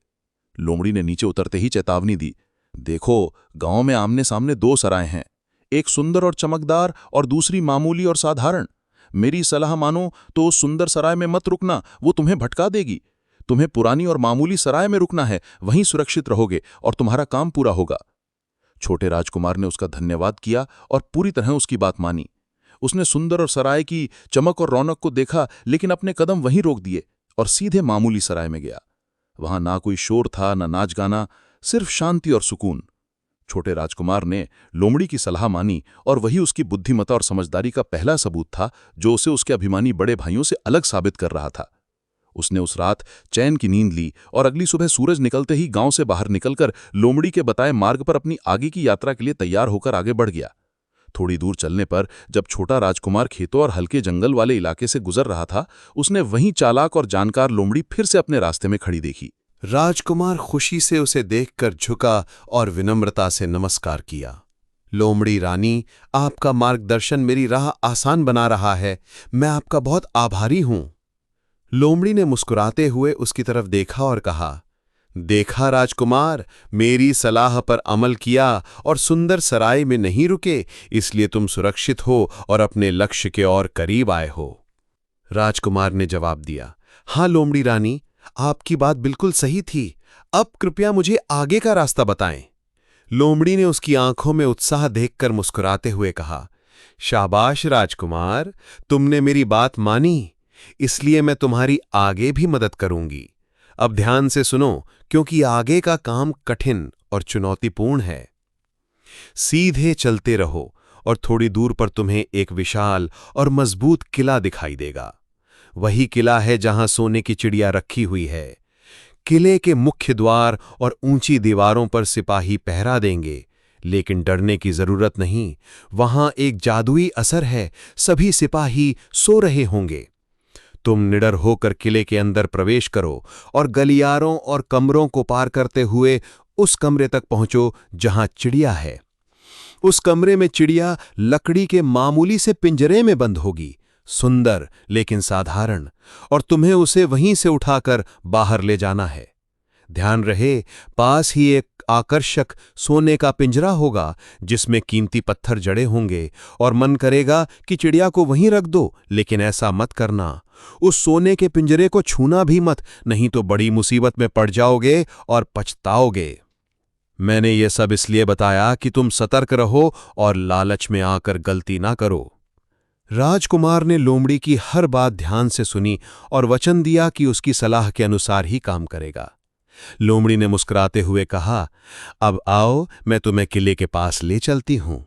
लोमड़ी ने नीचे उतरते ही चेतावनी दी, देखो, गांव में आमने सामने 2 सराय हैं, एक सुंदर और चमकदार और दूसरी मामूली और साधारण। मेरी सलाह मानो तो उस सुंदर सराय में मत रुकना, वो तुम्हें भटका देगी। तुम्हें पुरानी और मामूली सराय में रुकना है, वहीं सुरक्षित रहोगे और तुम्हारा काम पूरा होगा। छोटे राजकुमार ने उसका धन्यवाद किया और पूरी तरह उसकी बात मानी। उसने सुंदर और सराय की चमक और रौनक को देखा, लेकिन अपने कदम वहीं रोक दिए और सीधे मामूली सराय में गया। वहां ना कोई शोर था, न नाच गाना, सिर्फ शांति और सुकून। छोटे राजकुमार ने लोमड़ी की सलाह मानी और वही उसकी बुद्धिमत्ता और समझदारी का पहला सबूत था जो उसे उसके अभिमानी बड़े भाइयों से अलग साबित कर रहा था। उसने उस रात चैन की नींद ली और अगली सुबह सूरज निकलते ही गांव से बाहर निकलकर लोमड़ी के बताए मार्ग पर अपनी आगे की यात्रा के लिए तैयार होकर आगे बढ़ गया। थोड़ी दूर चलने पर जब छोटा राजकुमार खेतों और हल्के जंगल वाले इलाके से गुजर रहा था, उसने वहीं चालाक और जानकार लोमड़ी फिर से अपने रास्ते में खड़ी देखी। राजकुमार खुशी से उसे देखकर झुका और विनम्रता से नमस्कार किया। लोमड़ी रानी, आपका मार्गदर्शन मेरी राह आसान बना रहा है। मैं आपका बहुत आभारी हूं। लोमड़ी ने मुस्कुराते हुए उसकी तरफ देखा और कहा, देखा राजकुमार, मेरी सलाह पर अमल किया और सुंदर सराय में नहीं रुके, इसलिए तुम सुरक्षित हो और अपने लक्ष्य के और करीब आए हो। राजकुमार ने जवाब दिया, हाँ लोमड़ी रानी, आपकी बात बिल्कुल सही थी। अब कृपया मुझे आगे का रास्ता बताएं। लोमड़ी ने उसकी आंखों में उत्साह देखकर मुस्कुराते हुए कहा, शाबाश राजकुमार, तुमने मेरी बात मानी, इसलिए मैं तुम्हारी आगे भी मदद करूंगी। अब ध्यान से सुनो, क्योंकि आगे का काम कठिन और चुनौतीपूर्ण है। सीधे चलते रहो और थोड़ी दूर पर तुम्हें एक विशाल और मजबूत किला दिखाई देगा। वही किला है जहां सोने की चिड़िया रखी हुई है। किले के मुख्य द्वार और ऊंची दीवारों पर सिपाही पहरा देंगे, लेकिन डरने की जरूरत नहीं। वहां एक जादुई असर है, सभी सिपाही सो रहे होंगे। तुम निडर होकर किले के अंदर प्रवेश करो और गलियारों और कमरों को पार करते हुए उस कमरे तक पहुंचो जहां चिड़िया है। उस कमरे में चिड़िया लकड़ी के मामूली से पिंजरे में बंद होगी, सुंदर लेकिन साधारण, और तुम्हें उसे वहीं से उठाकर बाहर ले जाना है। ध्यान रहे, पास ही एक आकर्षक सोने का पिंजरा होगा जिसमें कीमती पत्थर जड़े होंगे, और मन करेगा कि चिड़िया को वहीं रख दो, लेकिन ऐसा मत करना। उस सोने के पिंजरे को छूना भी मत, नहीं तो बड़ी मुसीबत में पड़ जाओगे और पछताओगे। मैंने ये सब इसलिए बताया कि तुम सतर्क रहो और लालच में आकर गलती ना करो। राजकुमार ने लोमड़ी की हर बात ध्यान से सुनी और वचन दिया कि उसकी सलाह के अनुसार ही काम करेगा। लोमड़ी ने मुस्कुराते हुए कहा, अब आओ, मैं तुम्हें किले के पास ले चलती हूं।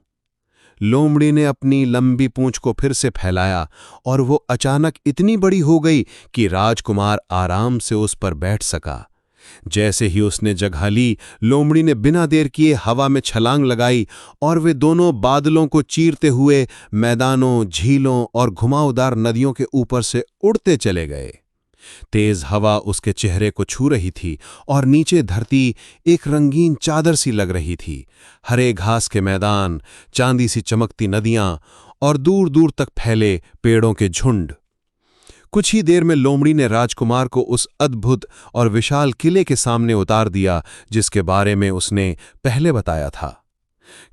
लोमड़ी ने अपनी लंबी पूंछ को फिर से फैलाया और वो अचानक इतनी बड़ी हो गई कि राजकुमार आराम से उस पर बैठ सका। जैसे ही उसने जगह ली, लोमड़ी ने बिना देर किए हवा में छलांग लगाई और वे दोनों बादलों को चीरते हुए मैदानों, झीलों और घुमावदार नदियों के ऊपर से उड़ते चले गए। तेज हवा उसके चेहरे को छू रही थी और नीचे धरती एक रंगीन चादर सी लग रही थी। हरे घास के मैदान, चांदी सी चमकती नदियां और दूर दूर तक फैले पेड़ों के झुंड। कुछ ही देर में लोमड़ी ने राजकुमार को उस अद्भुत और विशाल किले के सामने उतार दिया जिसके बारे में उसने पहले बताया था।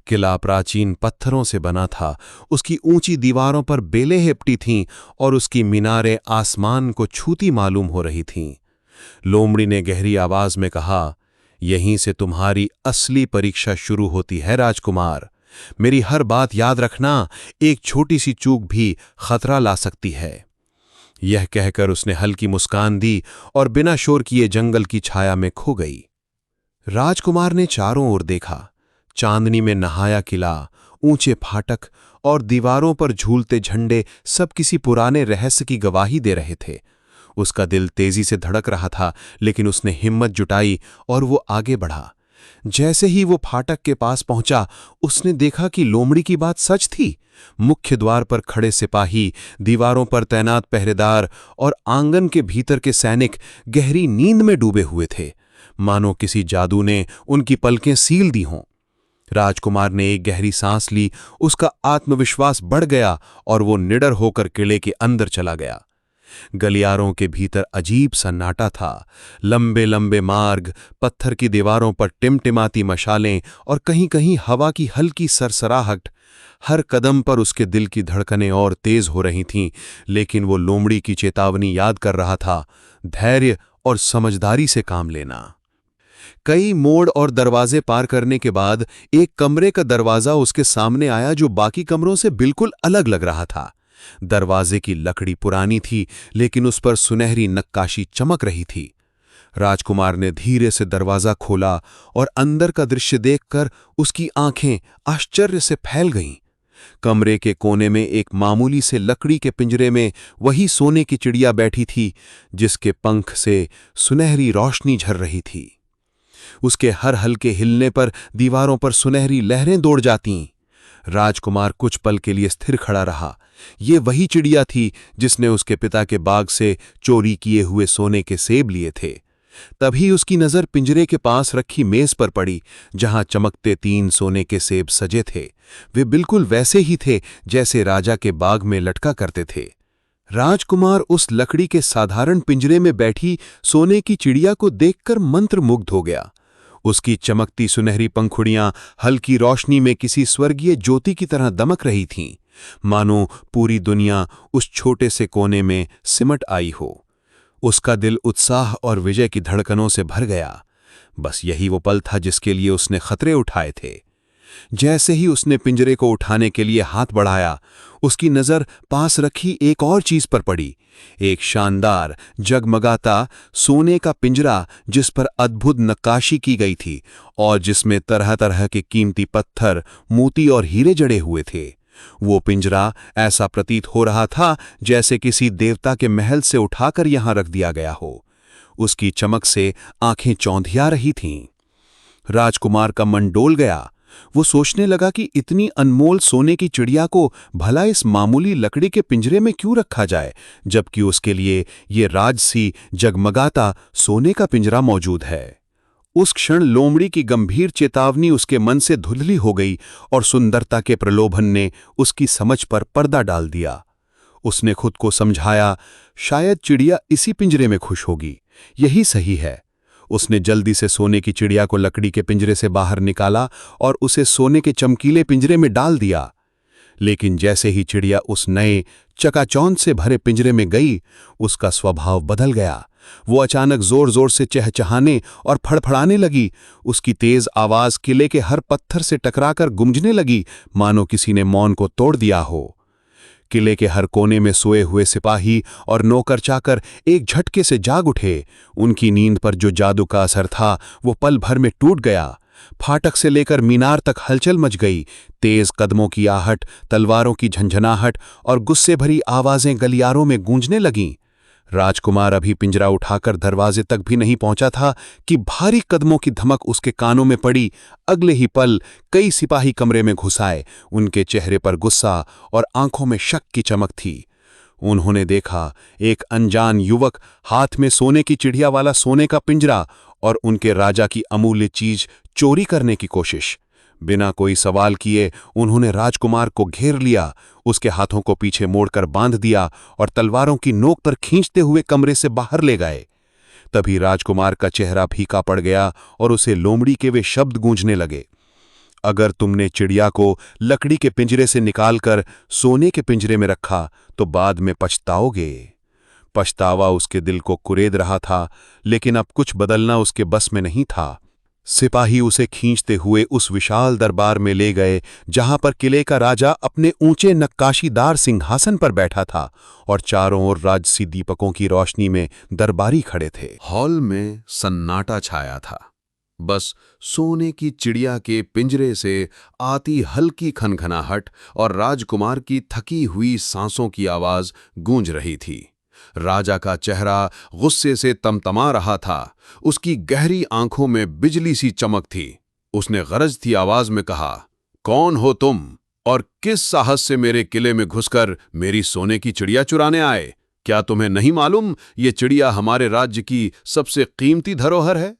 किला प्राचीन पत्थरों से बना था, उसकी ऊंची दीवारों पर बेलें हेपटी थीं और उसकी मीनारें आसमान को छूती मालूम हो रही थीं। लोमड़ी ने गहरी आवाज में कहा, यहीं से तुम्हारी असली परीक्षा शुरू होती है राजकुमार। मेरी हर बात याद रखना, एक छोटी सी चूक भी खतरा ला सकती है। यह कहकर उसने हल्की मुस्कान दी और बिना शोर किए जंगल की छाया में खो गई। राजकुमार ने चारों ओर देखा। चांदनी में नहाया किला, ऊंचे फाटक और दीवारों पर झूलते झंडे सब किसी पुराने रहस्य की गवाही दे रहे थे। उसका दिल तेजी से धड़क रहा था, लेकिन उसने हिम्मत जुटाई और वो आगे बढ़ा। जैसे ही वो फाटक के पास पहुंचा, उसने देखा कि लोमड़ी की बात सच थी। मुख्य द्वार पर खड़े सिपाही, दीवारों पर तैनात पहरेदार और आंगन के भीतर के सैनिक गहरी नींद में डूबे हुए थे, मानो किसी जादू ने उनकी पलकें सील दी हों। राजकुमार ने एक गहरी सांस ली, उसका आत्मविश्वास बढ़ गया और वो निडर होकर किले के अंदर चला गया। गलियारों के भीतर अजीब सन्नाटा था। लंबे लंबे मार्ग, पत्थर की दीवारों पर टिमटिमाती मशालें और कहीं कहीं हवा की हल्की सरसराहट। हर कदम पर उसके दिल की धड़कनें और तेज हो रही थीं, लेकिन वो लोमड़ी की चेतावनी याद कर रहा था, धैर्य और समझदारी से काम लेना। कई मोड़ और दरवाजे पार करने के बाद एक कमरे का दरवाजा उसके सामने आया जो बाकी कमरों से बिल्कुल अलग लग रहा था। दरवाजे की लकड़ी पुरानी थी, लेकिन उस पर सुनहरी नक्काशी चमक रही थी। राजकुमार ने धीरे से दरवाजा खोला और अंदर का दृश्य देखकर उसकी आंखें आश्चर्य से फैल गईं। कमरे के कोने में एक मामूली से लकड़ी के पिंजरे में वही सोने की चिड़िया बैठी थी, जिसके पंख से सुनहरी रोशनी झर रही थी। उसके हर हल्के हिलने पर दीवारों पर सुनहरी लहरें दौड़ जातीं। राजकुमार कुछ पल के लिए स्थिर खड़ा रहा। ये वही चिड़िया थी जिसने उसके पिता के बाग से चोरी किए हुए सोने के सेब लिए थे। तभी उसकी नजर पिंजरे के पास रखी मेज पर पड़ी, जहां चमकते 3 सोने के सेब सजे थे। वे बिल्कुल वैसे ही थे जैसे राजा के बाग में लटका करते थे। राजकुमार उस लकड़ी के साधारण पिंजरे में बैठी सोने की चिड़िया को देखकर मंत्रमुग्ध हो गया। उसकी चमकती सुनहरी पंखुड़ियां हल्की रोशनी में किसी स्वर्गीय ज्योति की तरह दमक रही थीं, मानो पूरी दुनिया उस छोटे से कोने में सिमट आई हो। उसका दिल उत्साह और विजय की धड़कनों से भर गया। बस यही वो पल था जिसके लिए उसने खतरे उठाए थे। जैसे ही उसने पिंजरे को उठाने के लिए हाथ बढ़ाया, उसकी नजर पास रखी एक और चीज पर पड़ी। एक शानदार जगमगाता सोने का पिंजरा जिस पर अद्भुत नक्काशी की गई थी और जिसमें तरह तरह के कीमती पत्थर, मोती और हीरे जड़े हुए थे। वो पिंजरा ऐसा प्रतीत हो रहा था जैसे किसी देवता के महल से उठाकर यहां रख दिया गया हो। उसकी चमक से आंखें चौंधिया रही थीं। राजकुमार का मन डोल गया। वो सोचने लगा कि इतनी अनमोल सोने की चिड़िया को भला इस मामूली लकड़ी के पिंजरे में क्यों रखा जाए, जबकि उसके लिए ये राजसी जगमगाता सोने का पिंजरा मौजूद है। उस क्षण लोमड़ी की गंभीर चेतावनी उसके मन से धुंधली हो गई और सुंदरता के प्रलोभन ने उसकी समझ पर पर्दा डाल दिया। उसने खुद को समझाया, शायद चिड़िया इसी पिंजरे में खुश होगी, यही सही है। उसने जल्दी से सोने की चिड़िया को लकड़ी के पिंजरे से बाहर निकाला और उसे सोने के चमकीले पिंजरे में डाल दिया। लेकिन जैसे ही चिड़िया उस नए चकाचौंध से भरे पिंजरे में गई, उसका स्वभाव बदल गया। वो अचानक जोर जोर से चहचहाने और फड़फड़ाने लगी। उसकी तेज आवाज किले के हर पत्थर से टकराकर गूंजने लगी, मानो किसी ने मौन को तोड़ दिया हो। किले के हर कोने में सोए हुए सिपाही और नौकर चाकर एक झटके से जाग उठे। उनकी नींद पर जो जादू का असर था वो पल भर में टूट गया। फाटक से लेकर मीनार तक हलचल मच गई। तेज कदमों की आहट, तलवारों की झंझनाहट और गुस्से भरी आवाजें गलियारों में गूंजने लगीं। राजकुमार अभी पिंजरा उठाकर दरवाजे तक भी नहीं पहुंचा था कि भारी कदमों की धमक उसके कानों में पड़ी। अगले ही पल कई सिपाही कमरे में घुस आए। उनके चेहरे पर गुस्सा और आंखों में शक की चमक थी। उन्होंने देखा एक अनजान युवक हाथ में सोने की चिड़िया वाला सोने का पिंजरा और उनके राजा की अमूल्य चीज चोरी करने की कोशिश। बिना कोई सवाल किए उन्होंने राजकुमार को घेर लिया, उसके हाथों को पीछे मोड़कर बांध दिया और तलवारों की नोक पर खींचते हुए कमरे से बाहर ले गए। तभी राजकुमार का चेहरा फीका पड़ गया और उसे लोमड़ी के वे शब्द गूंजने लगे, अगर तुमने चिड़िया को लकड़ी के पिंजरे से निकालकर सोने के पिंजरे में रखा तो बाद में पछताओगे। पछतावा उसके दिल को कुरेद रहा था, लेकिन अब कुछ बदलना उसके बस में नहीं था। सिपाही उसे खींचते हुए उस विशाल दरबार में ले गए जहां पर किले का राजा अपने ऊंचे नक्काशीदार सिंहासन पर बैठा था और चारों ओर राजसी दीपकों की रोशनी में दरबारी खड़े थे। हॉल में सन्नाटा छाया था। बस सोने की चिड़िया के पिंजरे से आती हल्की खनखनाहट और राजकुमार की थकी हुई सांसों की आवाज गूंज रही थी। राजा का चेहरा गुस्से से तमतमा रहा था। उसकी गहरी आंखों में बिजली सी चमक थी। उसने गरजती आवाज में कहा, कौन हो तुम और किस साहस से मेरे किले में घुसकर मेरी सोने की चिड़िया चुराने आए? क्या तुम्हें नहीं मालूम ये चिड़िया हमारे राज्य की सबसे कीमती धरोहर है?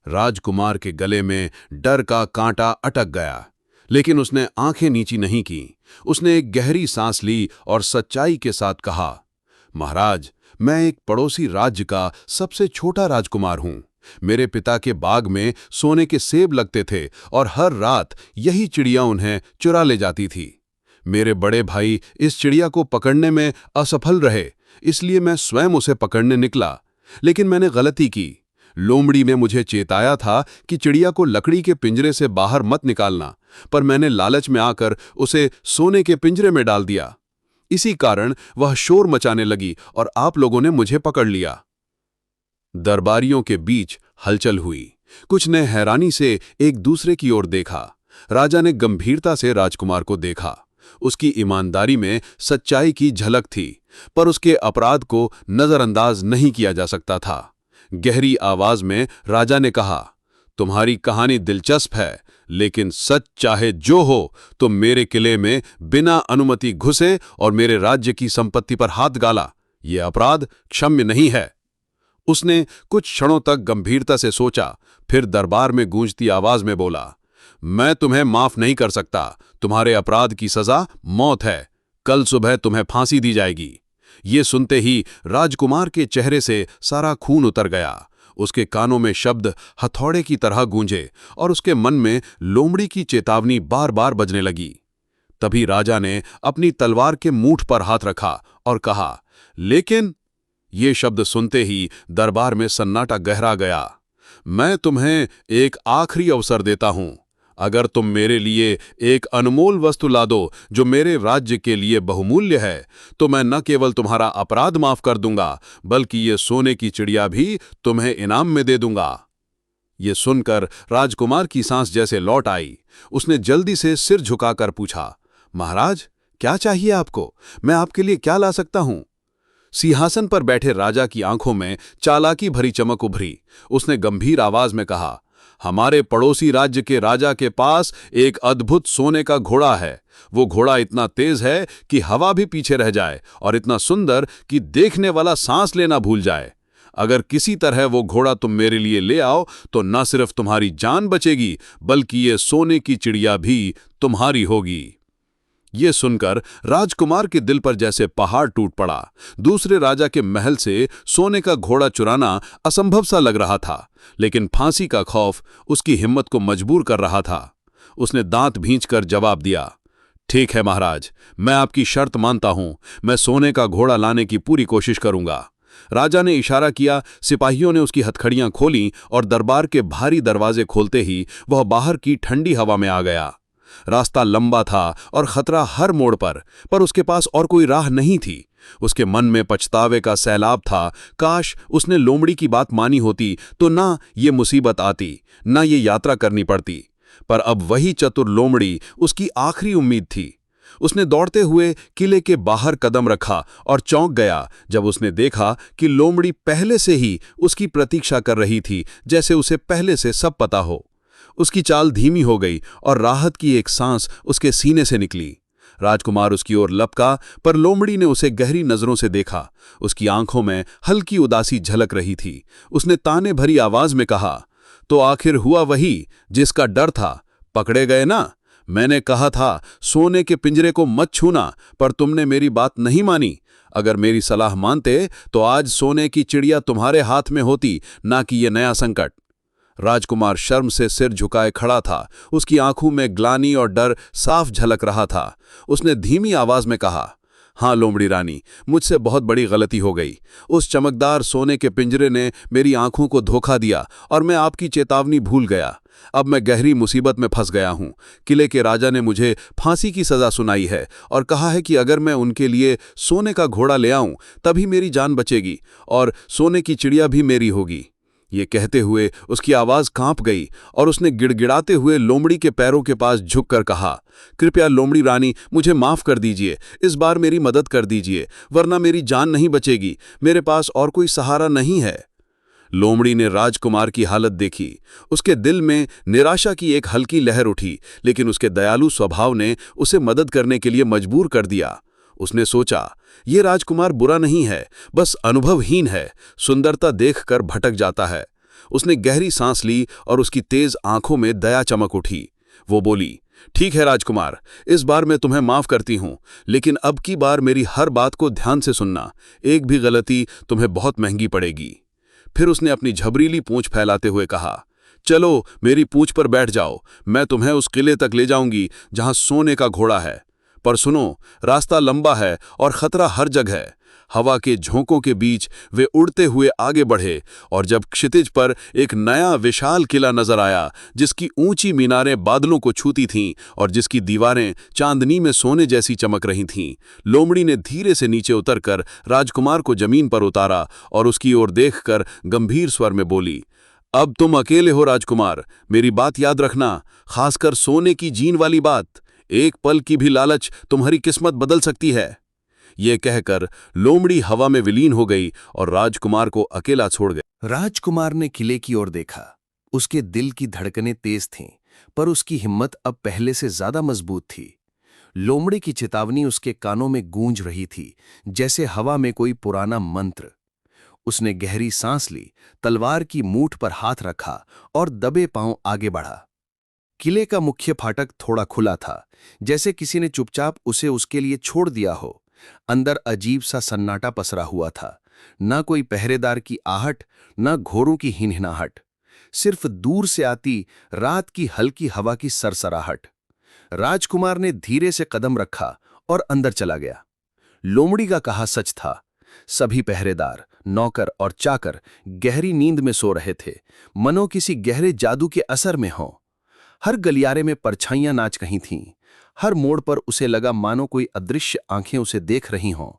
राजकुमार के गले में डर का कांटा अटक गया, लेकिन उसने आंखें नीची नहीं की। उसने एक गहरी सांस ली और सच्चाई के साथ कहा, महाराज, मैं एक पड़ोसी राज्य का सबसे छोटा राजकुमार हूं। मेरे पिता के बाग में सोने के सेब लगते थे और हर रात यही चिड़िया उन्हें चुरा ले जाती थी। मेरे बड़े भाई इस चिड़िया को पकड़ने में असफल रहे, इसलिए मैं स्वयं उसे पकड़ने निकला, लेकिन मैंने गलती की। लोमड़ी ने मुझे चेताया था कि चिड़िया को लकड़ी के पिंजरे से बाहर मत निकालना, पर मैंने लालच में आकर उसे सोने के पिंजरे में डाल दिया। इसी कारण वह शोर मचाने लगी और आप लोगों ने मुझे पकड़ लिया। दरबारियों के बीच हलचल हुई। कुछ ने हैरानी से एक दूसरे की ओर देखा। राजा ने गंभीरता से राजकुमार को देखा। उसकी ईमानदारी में सच्चाई की झलक थी, पर उसके अपराध को नजरअंदाज नहीं किया जा सकता था। गहरी आवाज में राजा ने कहा, तुम्हारी कहानी दिलचस्प है, लेकिन सच चाहे जो हो तो मेरे किले में बिना अनुमति घुसे और मेरे राज्य की संपत्ति पर हाथ डाला, यह अपराध क्षम्य नहीं है। उसने कुछ क्षणों तक गंभीरता से सोचा, फिर दरबार में गूंजती आवाज में बोला, मैं तुम्हें माफ नहीं कर सकता। तुम्हारे अपराध की सजा मौत है। कल सुबह तुम्हें फांसी दी जाएगी। ये सुनते ही राजकुमार के चेहरे से सारा खून उतर गया। उसके कानों में शब्द हथौड़े की तरह गूंजे और उसके मन में लोमड़ी की चेतावनी बार बार बजने लगी। तभी राजा ने अपनी तलवार के मूठ पर हाथ रखा और कहा, लेकिन ये शब्द सुनते ही दरबार में सन्नाटा गहरा गया। मैं तुम्हें एक आखिरी अवसर देता हूं। अगर तुम मेरे लिए एक अनमोल वस्तु ला दो जो मेरे राज्य के लिए बहुमूल्य है, तो मैं न केवल तुम्हारा अपराध माफ कर दूंगा, बल्कि ये सोने की चिड़िया भी तुम्हें इनाम में दे दूंगा। ये सुनकर राजकुमार की सांस जैसे लौट आई। उसने जल्दी से सिर झुकाकर पूछा, महाराज, क्या चाहिए आपको? मैं आपके लिए क्या ला सकता हूं? सिंहासन पर बैठे राजा की आंखों में चालाकी भरी चमक उभरी। उसने गंभीर आवाज में कहा, हमारे पड़ोसी राज्य के राजा के पास एक अद्भुत सोने का घोड़ा है। वो घोड़ा इतना तेज है कि हवा भी पीछे रह जाए और इतना सुंदर कि देखने वाला सांस लेना भूल जाए। अगर किसी तरह वो घोड़ा तुम मेरे लिए ले आओ तो न सिर्फ तुम्हारी जान बचेगी, बल्कि ये सोने की चिड़िया भी तुम्हारी होगी। ये सुनकर राजकुमार के दिल पर जैसे पहाड़ टूट पड़ा। दूसरे राजा के महल से सोने का घोड़ा चुराना असंभव सा लग रहा था, लेकिन फांसी का खौफ उसकी हिम्मत को मजबूर कर रहा था। उसने दांत भींचकर जवाब दिया, ठीक है महाराज, मैं आपकी शर्त मानता हूं। मैं सोने का घोड़ा लाने की पूरी कोशिश करूंगा। राजा ने इशारा किया। सिपाहियों ने उसकी हथकड़ियां खोलीं और दरबार के भारी दरवाजे खोलते ही वह बाहर की ठंडी हवा में आ गया। रास्ता लंबा था और खतरा हर मोड़ पर उसके पास और कोई राह नहीं थी। उसके मन में पछतावे का सैलाब था। काश उसने लोमड़ी की बात मानी होती तो ना ये मुसीबत आती, ना ये यात्रा करनी पड़ती। पर अब वही चतुर लोमड़ी उसकी आखिरी उम्मीद थी। उसने दौड़ते हुए किले के बाहर कदम रखा और चौंक गया जब उसने देखा कि लोमड़ी पहले से ही उसकी प्रतीक्षा कर रही थी, जैसे उसे पहले से सब पता हो। उसकी चाल धीमी हो गई और राहत की एक सांस उसके सीने से निकली। राजकुमार उसकी ओर लपका, पर लोमड़ी ने उसे गहरी नजरों से देखा। उसकी आंखों में हल्की उदासी झलक रही थी। उसने ताने भरी आवाज में कहा, तो आखिर हुआ वही जिसका डर था। पकड़े गए ना? मैंने कहा था सोने के पिंजरे को मत छूना, पर तुमने मेरी बात नहीं मानी। अगर मेरी सलाह मानते तो आज सोने की चिड़िया तुम्हारे हाथ में होती, ना कि ये नया संकट। राजकुमार शर्म से सिर झुकाए खड़ा था। उसकी आंखों में ग्लानि और डर साफ झलक रहा था। उसने धीमी आवाज में कहा, हाँ लोमड़ी रानी, मुझसे बहुत बड़ी गलती हो गई। उस चमकदार सोने के पिंजरे ने मेरी आंखों को धोखा दिया और मैं आपकी चेतावनी भूल गया। अब मैं गहरी मुसीबत में फंस गया हूं। किले के राजा ने मुझे फांसी की सजा सुनाई है और कहा है कि अगर मैं उनके लिए सोने का घोड़ा ले आऊं तभी मेरी जान बचेगी और सोने की चिड़िया भी मेरी होगी। ये कहते हुए उसकी आवाज कांप गई और उसने गिड़गिड़ाते हुए लोमड़ी के पैरों के पास झुककर कहा, कृपया लोमड़ी रानी, मुझे माफ कर दीजिए। इस बार मेरी मदद कर दीजिए, वरना मेरी जान नहीं बचेगी। मेरे पास और कोई सहारा नहीं है। लोमड़ी ने राजकुमार की हालत देखी। उसके दिल में निराशा की एक हल्की लहर उठी, लेकिन उसके दयालु स्वभाव ने उसे मदद करने के लिए मजबूर कर दिया। उसने सोचा, ये राजकुमार बुरा नहीं है, बस अनुभवहीन है, सुंदरता देखकर भटक जाता है। उसने गहरी सांस ली और उसकी तेज आंखों में दया चमक उठी। वो बोली, ठीक है राजकुमार, इस बार मैं तुम्हें माफ करती हूं, लेकिन अब की बार मेरी हर बात को ध्यान से सुनना। एक भी गलती तुम्हें बहुत महंगी पड़ेगी। फिर उसने अपनी झबरीली पूंछ फैलाते हुए कहा, चलो मेरी पूंछ पर बैठ जाओ, मैं तुम्हें उस किले तक ले जाऊंगी जहां सोने का घोड़ा है। पर सुनो, रास्ता लंबा है और खतरा हर जगह है। हवा के झोंकों के बीच वे उड़ते हुए आगे बढ़े और जब क्षितिज पर एक नया विशाल किला नजर आया, जिसकी ऊंची मीनारें बादलों को छूती थीं और जिसकी दीवारें चांदनी में सोने जैसी चमक रही थीं, लोमड़ी ने धीरे से नीचे उतरकर राजकुमार को जमीन पर उतारा और उसकी ओर देखकर गंभीर स्वर में बोली, अब तुम अकेले हो राजकुमार, मेरी बात याद रखना, खासकर सोने की जीन वाली बात। एक पल की भी लालच तुम्हारी किस्मत बदल सकती है। ये कहकर लोमड़ी हवा में विलीन हो गई और राजकुमार को अकेला छोड़ गई। राजकुमार ने किले की ओर देखा। उसके दिल की धड़कनें तेज थीं, पर उसकी हिम्मत अब पहले से ज्यादा मजबूत थी। लोमड़ी की चेतावनी उसके कानों में गूंज रही थी, जैसे हवा में कोई पुराना मंत्र। उसने गहरी सांस ली, तलवार की मूठ पर हाथ रखा और दबे पांव आगे बढ़ा। किले का मुख्य फाटक थोड़ा खुला था, जैसे किसी ने चुपचाप उसे उसके लिए छोड़ दिया हो। अंदर अजीब सा सन्नाटा पसरा हुआ था, न कोई पहरेदार की आहट, न घोड़ों की हिनहिनाहट, सिर्फ दूर से आती रात की हल्की हवा की सरसराहट। राजकुमार ने धीरे से कदम रखा और अंदर चला गया। लोमड़ी का कहा सच था। सभी पहरेदार, नौकर और चाकर गहरी नींद में सो रहे थे, मनो किसी गहरे जादू के असर में हों। हर गलियारे में परछाइयां नाच रही थीं। हर मोड़ पर उसे लगा मानो कोई अदृश्य आंखें उसे देख रही हों,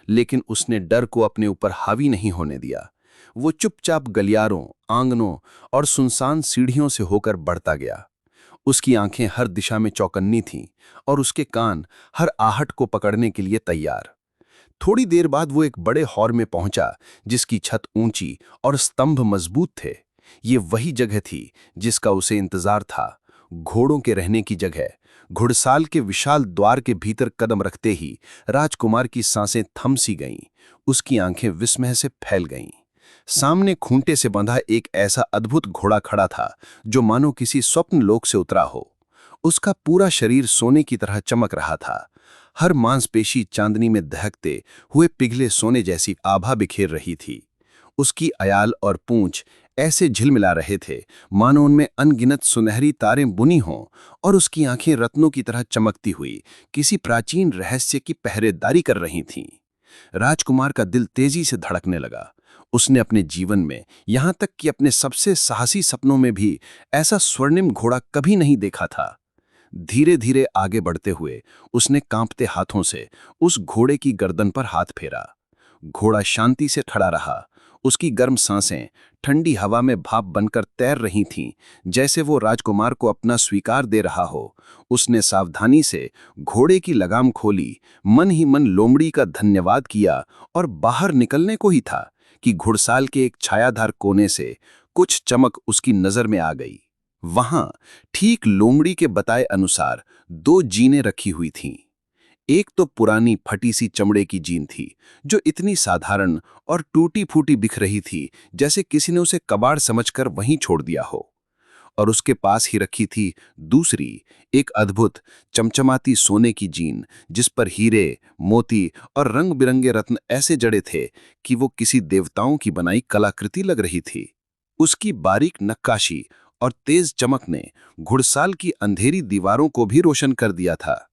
लेकिन उसने डर को अपने ऊपर हावी नहीं होने दिया। वो चुपचाप गलियारों, आंगनों और सुनसान सीढ़ियों से होकर बढ़ता गया। उसकी आंखें हर दिशा में चौकन्नी थीं और उसके कान हर आहट को पकड़ने के लिए तैयार। थोड़ी देर बाद वो एक बड़े हॉल में पहुंचा, जिसकी छत ऊंची और स्तंभ मजबूत थे। ये वही जगह थी जिसका उसे इंतजार था, घोड़ों के रहने की जगह। घुड़साल के विशाल द्वार के भीतर कदम रखते ही राजकुमार की सांसें थम सी गईं, उसकी आंखें विस्मय से फैल गईं। सामने खूंटे से बंधा एक ऐसा अद्भुत घोड़ा खड़ा था, जो मानो किसी स्वप्न लोक से उतरा हो। उसका पूरा शरीर सोने की तरह चमक रहा था। हर मांसपेशी चांदनी में दहकते हुए पिघले सोने जैसी आभा बिखेर रही थी। उसकी अयाल और पूंछ ऐसे झिलमिला रहे थे, मानो उनमें अनगिनत सुनहरी तारें बुनी हों, और उसकी आंखें रत्नों की तरह चमकती हुई किसी प्राचीन रहस्य की पहरेदारी कर रही थीं। राजकुमार का दिल तेजी से धड़कने लगा। उसने अपने जीवन में, यहां तक कि अपने सबसे साहसी सपनों में भी, ऐसा स्वर्णिम घोड़ा कभी नहीं देखा था। धीरे धीरे आगे बढ़ते हुए उसने कांपते हाथों से उस घोड़े की गर्दन पर हाथ फेरा। घोड़ा शांति से खड़ा रहा। उसकी गर्म सांसें ठंडी हवा में भाप बनकर तैर रही थीं, जैसे वो राजकुमार को अपना स्वीकार दे रहा हो। उसने सावधानी से घोड़े की लगाम खोली, मन ही मन लोमड़ी का धन्यवाद किया और बाहर निकलने को ही था कि घुड़साल के एक छायाधार कोने से कुछ चमक उसकी नजर में आ गई। वहां ठीक लोमड़ी के बताए अनुसार 2 जीनें रखी हुई थीं। एक तो पुरानी फटी सी चमड़े की जीन थी, जो इतनी साधारण और टूटी फूटी बिख रही थी जैसे किसी ने उसे कबाड़ समझकर वहीं छोड़ दिया हो। और उसके पास ही रखी थी दूसरी, एक अद्भुत चमचमाती सोने की जीन, जिस पर हीरे, मोती और रंग बिरंगे रत्न ऐसे जड़े थे कि वो किसी देवताओं की बनाई कलाकृति लग रही थी। उसकी बारीक नक्काशी और तेज चमक ने घुड़साल की अंधेरी दीवारों को भी रोशन कर दिया था।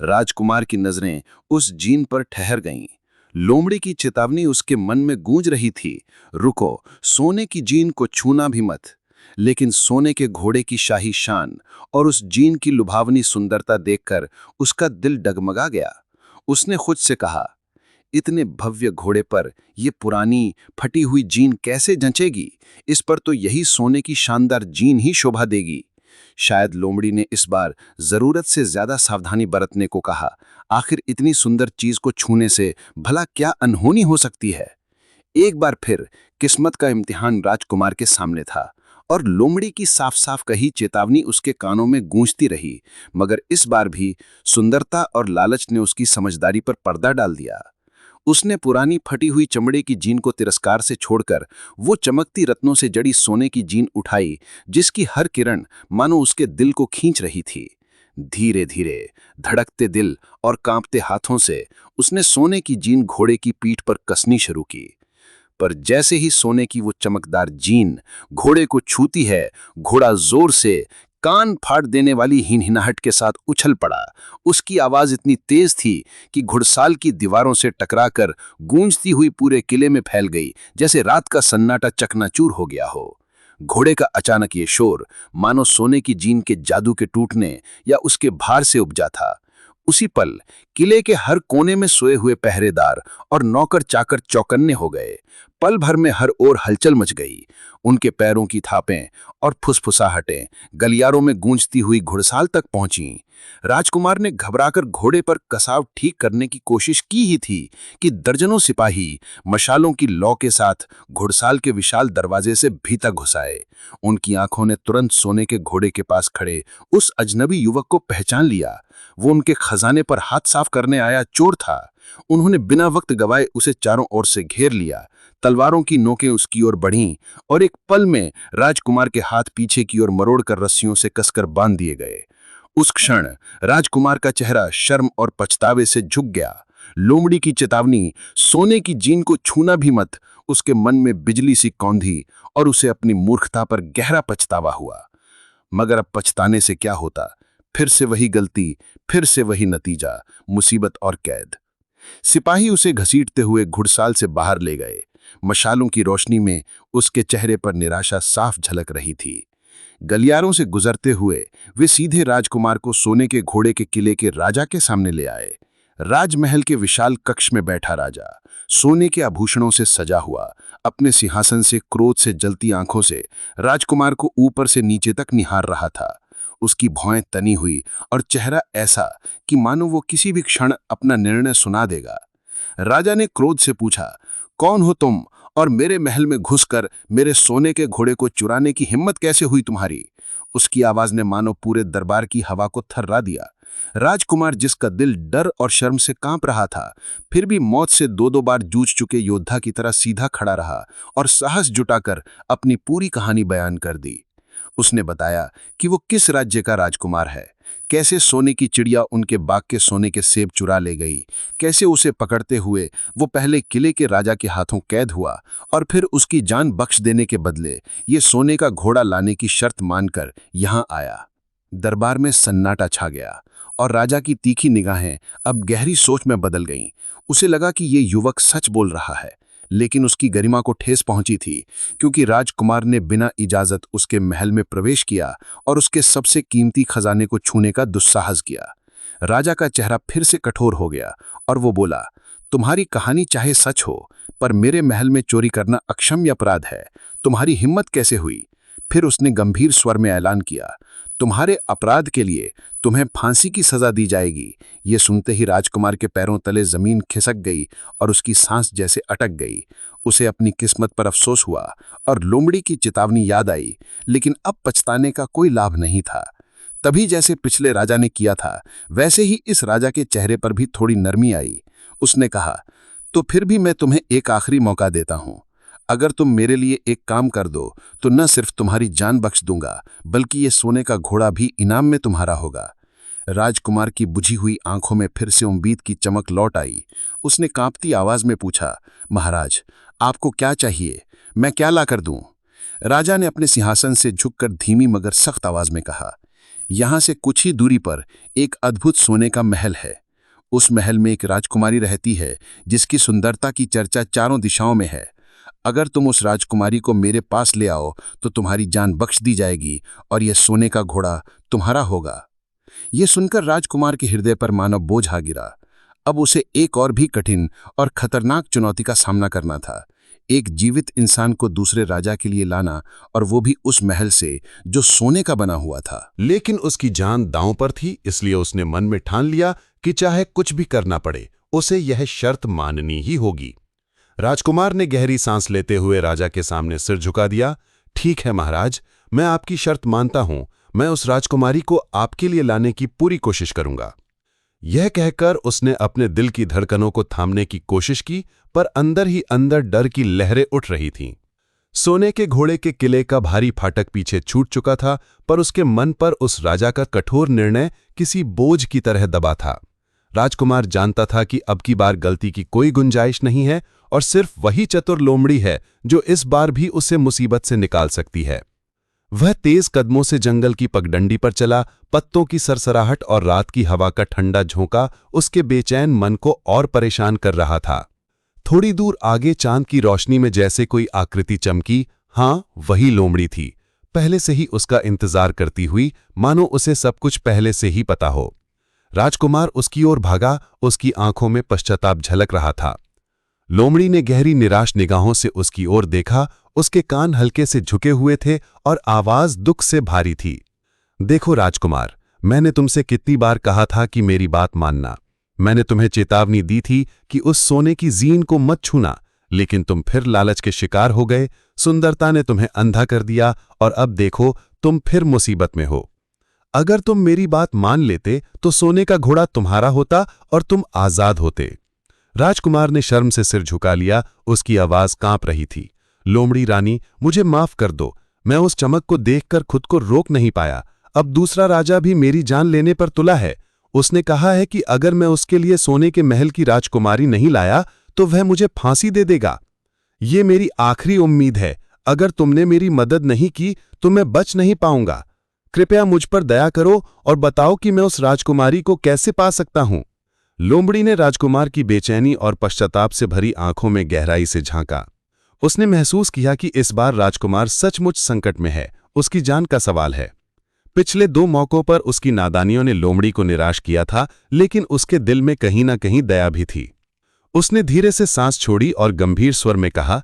राजकुमार की नजरें उस जीन पर ठहर गईं। लोमड़ी की चेतावनी उसके मन में गूंज रही थी, रुको, सोने की जीन को छूना भी मत। लेकिन सोने के घोड़े की शाही शान और उस जीन की लुभावनी सुंदरता देखकर उसका दिल डगमगा गया। उसने खुद से कहा, इतने भव्य घोड़े पर यह पुरानी फटी हुई जीन कैसे जंचेगी? इस पर तो यही सोने की शानदार जीन ही शोभा देगी। शायद लोमड़ी ने इस बार जरूरत से ज्यादा सावधानी बरतने को कहा। आखिर इतनी सुंदर चीज को छूने से भला क्या अनहोनी हो सकती है? एक बार फिर किस्मत का इम्तिहान राजकुमार के सामने था और लोमड़ी की साफ साफ कही चेतावनी उसके कानों में गूंजती रही, मगर इस बार भी सुंदरता और लालच ने उसकी समझदारी पर पर्दा डाल दिया। उसने पुरानी फटी हुई चमड़े की जीन को तिरस्कार से छोड़कर वो चमकती रत्नों से जड़ी सोने की जीन उठाई, जिसकी हर किरण मानो उसके दिल को खींच रही थी। धीरे धीरे धड़कते दिल और कांपते हाथों से उसने सोने की जीन घोड़े की पीठ पर कसनी शुरू की। पर जैसे ही सोने की वो चमकदार जीन घोड़े को छूती है, घोड़ा जोर से कान फाड़ देने वाली हिनहिनाहट के साथ उछल पड़ा। उसकी आवाज इतनी तेज थी कि घुड़साल की दीवारों से टकराकर गूंजती हुई पूरे किले में फैल गई, जैसे रात का सन्नाटा चकनाचूर हो गया हो। घोड़े का अचानक ये शोर मानो सोने की जीन के जादू के टूटने या उसके भार से उपजा था। उसी पल किले के हर कोने में सोए हुए पहरेदार और नौकर चाकर चौकन्ने हो गए। पल भर में हर ओर हलचल मच गई। उनके पैरों की थापें और फुसफुसाहटें गलियारों में गूंजती हुई घुड़साल तक पहुंची। राजकुमार ने घबराकर घोड़े पर कसाव ठीक करने की कोशिश की ही थी कि दर्जनों सिपाही मशालों की लौ के साथ घुड़साल के विशाल दरवाजे से भीतर घुस आए। उनकी आंखों ने तुरंत सोने के घोड़े के पास खड़े उस अजनबी युवक को पहचान लिया। वो उनके खजाने पर हाथ साफ करने आया चोर था। उन्होंने बिना वक्त गवाए उसे चारों ओर से घेर लिया। तलवारों की नोकें उसकी ओर बढ़ीं और एक पल में राजकुमार के हाथ पीछे की ओर मरोड़कर रस्सियों से कसकर बांध दिए गए। उस क्षण राजकुमार का चेहरा शर्म और पछतावे से झुक गया। लोमड़ी की चेतावनी, सोने की जीन को छूना भी मत, उसके मन में बिजली सी कौंधी और उसे अपनी मूर्खता पर गहरा पछतावा हुआ। मगर अब पछताने से क्या होता? फिर से वही गलती, फिर से वही नतीजा, मुसीबत और कैद। सिपाही उसे घसीटते हुए घुड़साल से बाहर ले गए। मशालों की रोशनी में उसके चेहरे पर निराशा साफ झलक रही थी। गलियारों से गुजरते हुए वे सीधे राजकुमार को सोने के घोड़े के किले के राजा के सामने ले आए। राजमहल के विशाल कक्ष में बैठा राजा, सोने के आभूषणों से सजा हुआ, अपने सिंहासन से क्रोध से जलती आंखों से राजकुमार को ऊपर से नीचे तक निहार रहा था। उसकी भौहें तनी हुई और चेहरा ऐसा कि मानो वो किसी भी क्षण अपना निर्णय सुना देगा। राजा ने क्रोध से पूछा, कौन हो तुम और मेरे महल में घुसकर मेरे सोने के घोड़े को चुराने की हिम्मत कैसे हुई तुम्हारी? उसकी आवाज ने मानो पूरे दरबार की हवा को थर्रा दिया। राजकुमार, जिसका दिल डर और शर्म से कांप रहा था, फिर भी मौत से दो बार जूझ चुके योद्धा की तरह सीधा खड़ा रहा और साहस जुटाकर अपनी पूरी कहानी बयान कर दी। उसने बताया कि वो किस राज्य का राजकुमार है, कैसे सोने की चिड़िया उनके बाग के सोने के सेब चुरा ले गई, कैसे उसे पकड़ते हुए वो पहले किले के राजा के हाथों कैद हुआ और फिर उसकी जान बख्श देने के बदले ये सोने का घोड़ा लाने की शर्त मानकर यहां आया। दरबार में सन्नाटा छा गया और राजा की तीखी निगाहें अब गहरी सोच में बदल गईं। उसे लगा कि ये युवक सच बोल रहा है, लेकिन उसकी गरिमा को ठेस पहुंची थी, क्योंकि राजकुमार ने बिना इजाजत उसके महल में प्रवेश किया और उसके सबसे कीमती खजाने को छूने का दुस्साहस किया। राजा का चेहरा फिर से कठोर हो गया और वो बोला, तुम्हारी कहानी चाहे सच हो, पर मेरे महल में चोरी करना अक्षम्य अपराध है। तुम्हारी हिम्मत कैसे हुई? फिर उसने गंभीर स्वर में ऐलान किया, तुम्हारे अपराध के लिए तुम्हें फांसी की सजा दी जाएगी। ये सुनते ही राजकुमार के पैरों तले जमीन खिसक गई और उसकी सांस जैसे अटक गई। उसे अपनी किस्मत पर अफसोस हुआ और लोमड़ी की चेतावनी याद आई, लेकिन अब पछताने का कोई लाभ नहीं था। तभी जैसे पिछले राजा ने किया था, वैसे ही इस राजा के चेहरे पर भी थोड़ी नरमी आई। उसने कहा, तो फिर भी मैं तुम्हें एक आखिरी मौका देता हूं। अगर तुम मेरे लिए एक काम कर दो तो न सिर्फ तुम्हारी जान बख्श दूंगा, बल्कि ये सोने का घोड़ा भी इनाम में तुम्हारा होगा। राजकुमार की बुझी हुई आंखों में फिर से उम्मीद की चमक लौट आई। उसने कांपती आवाज में पूछा, महाराज, आपको क्या चाहिए? मैं क्या ला कर दूं? राजा ने अपने सिंहासन से झुककर धीमी मगर सख्त आवाज में कहा, यहां से कुछ ही दूरी पर एक अद्भुत सोने का महल है। उस महल में एक राजकुमारी रहती है जिसकी सुंदरता की चर्चा चारों दिशाओं में है। अगर तुम उस राजकुमारी को मेरे पास ले आओ तो तुम्हारी जान बख्श दी जाएगी और यह सोने का घोड़ा तुम्हारा होगा। यह सुनकर राजकुमार के हृदय पर मानो बोझ आ गिरा। अब उसे एक और भी कठिन और खतरनाक चुनौती का सामना करना था, एक जीवित इंसान को दूसरे राजा के लिए लाना, और वो भी उस महल से जो सोने का बना हुआ था। लेकिन उसकी जान दांव पर थी, इसलिए उसने मन में ठान लिया कि चाहे कुछ भी करना पड़े, उसे यह शर्त माननी ही होगी। राजकुमार ने गहरी सांस लेते हुए राजा के सामने सिर झुका दिया। ठीक है महाराज, मैं आपकी शर्त मानता हूं। मैं उस राजकुमारी को आपके लिए लाने की पूरी कोशिश करूंगा। यह कहकर उसने अपने दिल की धड़कनों को थामने की कोशिश की, पर अंदर ही अंदर डर की लहरें उठ रही थीं। सोने के घोड़े के किले का भारी फाटक पीछे छूट चुका था, पर उसके मन पर उस राजा का कठोर निर्णय किसी बोझ की तरह दबा था। राजकुमार जानता था कि अब की बार गलती की कोई गुंजाइश नहीं है और सिर्फ वही चतुर लोमड़ी है जो इस बार भी उसे मुसीबत से निकाल सकती है। वह तेज कदमों से जंगल की पगडंडी पर चला। पत्तों की सरसराहट और रात की हवा का ठंडा झोंका उसके बेचैन मन को और परेशान कर रहा था। थोड़ी दूर आगे चांद की रोशनी में जैसे कोई आकृति चमकी। हाँ, वही लोमड़ी थी, पहले से ही उसका इंतजार करती हुई, मानो उसे सब कुछ पहले से ही पता हो। राजकुमार उसकी ओर भागा, उसकी आंखों में पश्चाताप झलक रहा था। लोमड़ी ने गहरी निराश निगाहों से उसकी ओर देखा। उसके कान हल्के से झुके हुए थे और आवाज दुख से भारी थी। देखो राजकुमार, मैंने तुमसे कितनी बार कहा था कि मेरी बात मानना। मैंने तुम्हें चेतावनी दी थी कि उस सोने की जीन को मत छूना, लेकिन तुम फिर लालच के शिकार हो गए। सुंदरता ने तुम्हें अंधा कर दिया और अब देखो तुम फिर मुसीबत में हो। अगर तुम मेरी बात मान लेते तो सोने का घोड़ा तुम्हारा होता और तुम आजाद होते। राजकुमार ने शर्म से सिर झुका लिया, उसकी आवाज कांप रही थी। लोमड़ी रानी, मुझे माफ कर दो, मैं उस चमक को देखकर खुद को रोक नहीं पाया। अब दूसरा राजा भी मेरी जान लेने पर तुला है। उसने कहा है कि अगर मैं उसके लिए सोने के महल की राजकुमारी नहीं लाया तो वह मुझे फांसी दे देगा। ये मेरी आखिरी उम्मीद है। अगर तुमने मेरी मदद नहीं की तो मैं बच नहीं पाऊंगा। कृपया मुझ पर दया करो और बताओ कि मैं उस राजकुमारी को कैसे पा सकता हूं। लोमड़ी ने राजकुमार की बेचैनी और पश्चाताप से भरी आंखों में गहराई से झांका। उसने महसूस किया कि इस बार राजकुमार सचमुच संकट में है। उसकी जान का सवाल है। पिछले 2 मौकों पर उसकी नादानियों ने लोमड़ी को निराश किया था, लेकिन उसके दिल में कहीं ना कहीं दया भी थी। उसने धीरे से सांस छोड़ी और गंभीर स्वर में कहा,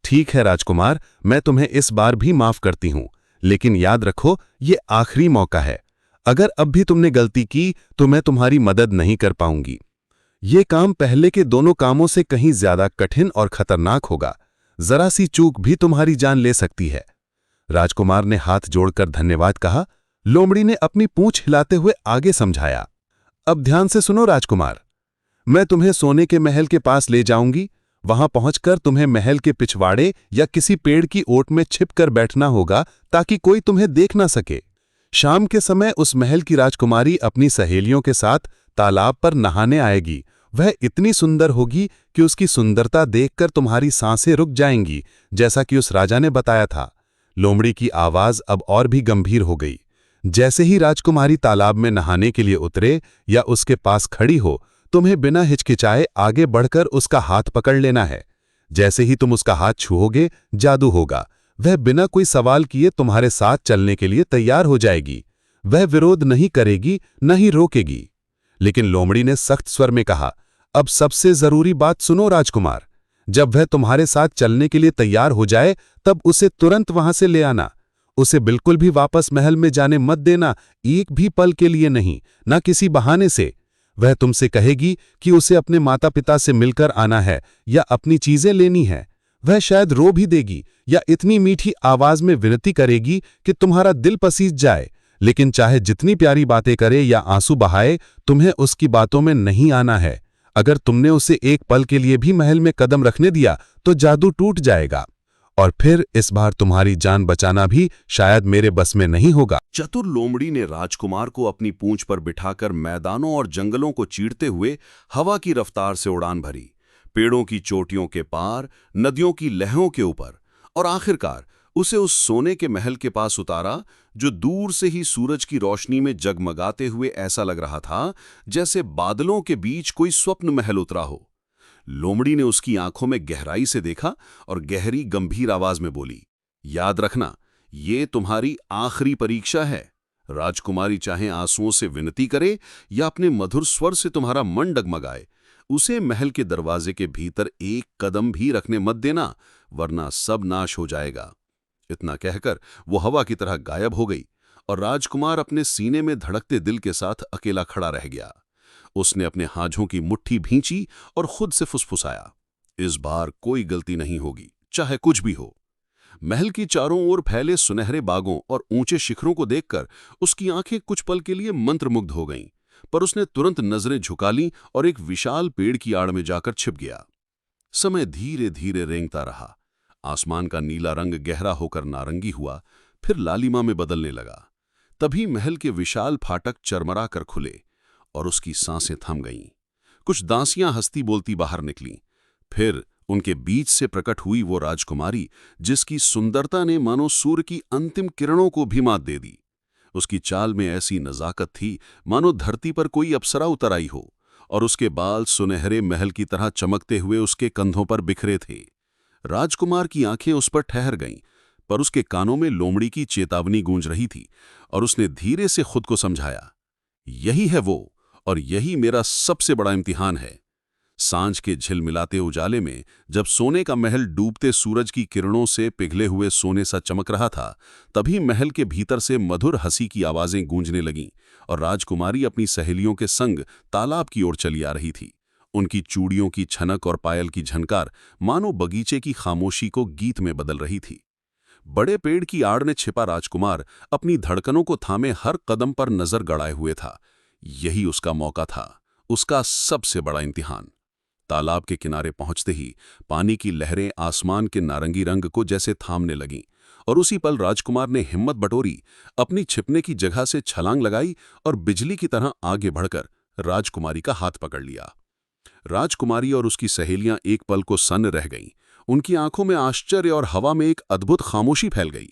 ठीक है राजकुमार, मैं तुम्हें इस बार भी माफ करती हूं, लेकिन याद रखो ये आखिरी मौका है। अगर अब भी तुमने गलती की तो मैं तुम्हारी मदद नहीं कर पाऊंगी। ये काम पहले के दोनों कामों से कहीं ज्यादा कठिन और खतरनाक होगा। जरा सी चूक भी तुम्हारी जान ले सकती है। राजकुमार ने हाथ जोड़कर धन्यवाद कहा। लोमड़ी ने अपनी पूंछ हिलाते हुए आगे समझाया, अब ध्यान से सुनो राजकुमार, मैं तुम्हें सोने के महल के पास ले जाऊंगी। वहां पहुंचकर तुम्हें महल के पिछवाड़े या किसी पेड़ की ओट में छिपकर बैठना होगा ताकि कोई तुम्हें देख ना सके। शाम के समय उस महल की राजकुमारी अपनी सहेलियों के साथ तालाब पर नहाने आएगी। वह इतनी सुंदर होगी कि उसकी सुंदरता देखकर तुम्हारी सांसें रुक जाएंगी, जैसा कि उस राजा ने बताया था। लोमड़ी की आवाज अब और भी गंभीर हो गई। जैसे ही राजकुमारी तालाब में नहाने के लिए उतरे या उसके पास खड़ी हो, तुम्हें बिना हिचकिचाए आगे बढ़कर उसका हाथ पकड़ लेना है। जैसे ही तुम उसका हाथ छूओगे, जादू होगा। वह बिना कोई सवाल किए तुम्हारे साथ चलने के लिए तैयार हो जाएगी। वह विरोध नहीं करेगी, न ही रोकेगी। लेकिन लोमड़ी ने सख्त स्वर में कहा, अब सबसे जरूरी बात सुनो राजकुमार, जब वह तुम्हारे साथ चलने के लिए तैयार हो जाए तब उसे तुरंत वहां से ले आना। उसे बिल्कुल भी वापस महल में जाने मत देना, एक भी पल के लिए नहीं, न किसी बहाने से। वह तुमसे कहेगी कि उसे अपने माता पिता से मिलकर आना है या अपनी चीजें लेनी है। वह शायद रो भी देगी या इतनी मीठी आवाज में विनती करेगी कि तुम्हारा दिल पसीज जाए, लेकिन चाहे जितनी प्यारी बातें करे या आंसू बहाए, तुम्हें उसकी बातों में नहीं आना है। अगर तुमने उसे एक पल के लिए भी महल में कदम रखने दिया तो जादू टूट जाएगा, और फिर इस बार तुम्हारी जान बचाना भी शायद मेरे बस में नहीं होगा। चतुर लोमड़ी ने राजकुमार को अपनी पूंछ पर बिठाकर मैदानों और जंगलों को चीरते हुए हवा की रफ्तार से उड़ान भरी, पेड़ों की चोटियों के पार, नदियों की लहरों के ऊपर, और आखिरकार उसे उस सोने के महल के पास उतारा जो दूर से ही सूरज की रोशनी में जगमगाते हुए ऐसा लग रहा था जैसे बादलों के बीच कोई स्वप्न महल उतरा हो। लोमड़ी ने उसकी आंखों में गहराई से देखा और गहरी गंभीर आवाज में बोली, याद रखना, ये तुम्हारी आखिरी परीक्षा है। राजकुमारी चाहे आंसुओं से विनती करे या अपने मधुर स्वर से तुम्हारा मन डगमगाए, उसे महल के दरवाजे के भीतर एक कदम भी रखने मत देना, वरना सब नाश हो जाएगा। इतना कहकर वो हवा की तरह गायब हो गई और राजकुमार अपने सीने में धड़कते दिल के साथ अकेला खड़ा रह गया। उसने अपने हाथों की मुट्ठी भींची और खुद से फुसफुसाया, इस बार कोई गलती नहीं होगी, चाहे कुछ भी हो। महल की चारों ओर फैले सुनहरे बागों और ऊंचे शिखरों को देखकर उसकी आंखें कुछ पल के लिए मंत्रमुग्ध हो गईं। पर उसने तुरंत नजरें झुका लीं और एक विशाल पेड़ की आड़ में जाकर छिप गया। समय धीरे धीरे रेंगता रहा। आसमान का नीला रंग गहरा होकर नारंगी हुआ, फिर लालिमा में बदलने लगा। तभी महल के विशाल फाटक चरमरा कर खुले और उसकी सांसें थम गईं। कुछ दासियां हंसती बोलती बाहर निकलीं। फिर उनके बीच से प्रकट हुई वो राजकुमारी जिसकी सुंदरता ने मानो सूर्य की अंतिम किरणों को भी मात दे दी। उसकी चाल में ऐसी नजाकत थी मानो धरती पर कोई अप्सरा उतर आई हो, और उसके बाल सुनहरे महल की तरह चमकते हुए उसके कंधों पर बिखरे थे। राजकुमार की आंखें उस पर ठहर गईं, पर उसके कानों में लोमड़ी की चेतावनी गूंज रही थी और उसने धीरे से खुद को समझाया, यही है वो, और यही मेरा सबसे बड़ा इम्तिहान है। सांझ के झिलमिलाते उजाले में जब सोने का महल डूबते सूरज की किरणों से पिघले हुए सोने सा चमक रहा था, तभी महल के भीतर से मधुर हंसी की आवाजें गूंजने लगीं और राजकुमारी अपनी सहेलियों के संग तालाब की ओर चली आ रही थी। उनकी चूड़ियों की छनक और पायल की झनकार मानो बगीचे की खामोशी को गीत में बदल रही थी। बड़े पेड़ की आड़ में छिपा राजकुमार अपनी धड़कनों को थामे हर कदम पर नजर गड़ाए हुए था। यही उसका मौका था, उसका सबसे बड़ा इम्तिहान। तालाब के किनारे पहुंचते ही पानी की लहरें आसमान के नारंगी रंग को जैसे थामने लगीं, और उसी पल राजकुमार ने हिम्मत बटोरी, अपनी छिपने की जगह से छलांग लगाई और बिजली की तरह आगे बढ़कर राजकुमारी का हाथ पकड़ लिया। राजकुमारी और उसकी सहेलियां एक पल को सन्न रह गईं। उनकी आंखों में आश्चर्य और हवा में एक अद्भुत खामोशी फैल गई।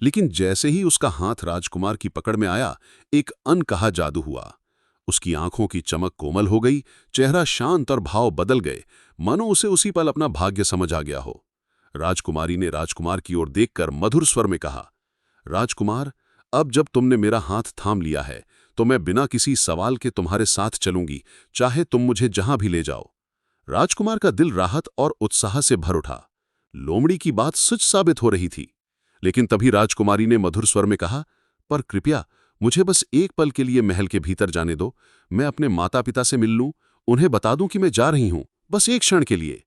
लेकिन जैसे ही उसका हाथ राजकुमार की पकड़ में आया, एक अनकहा जादू हुआ। उसकी आंखों की चमक कोमल हो गई, चेहरा शांत और भाव बदल गए, मानो उसे उसी पल अपना भाग्य समझ आ गया हो। राजकुमारी ने राजकुमार की ओर देखकर मधुर स्वर में कहा, राजकुमार, अब जब तुमने मेरा हाथ थाम लिया है तो मैं बिना किसी सवाल के तुम्हारे साथ चलूंगी, चाहे तुम मुझे जहां भी ले जाओ। राजकुमार का दिल राहत और उत्साह से भर उठा। लोमड़ी की बात सच साबित हो रही थी। लेकिन तभी राजकुमारी ने मधुर स्वर में कहा, पर कृपया मुझे बस एक पल के लिए महल के भीतर जाने दो। मैं अपने माता पिता से मिल लूं, उन्हें बता दूं कि मैं जा रही हूं, बस एक क्षण के लिए।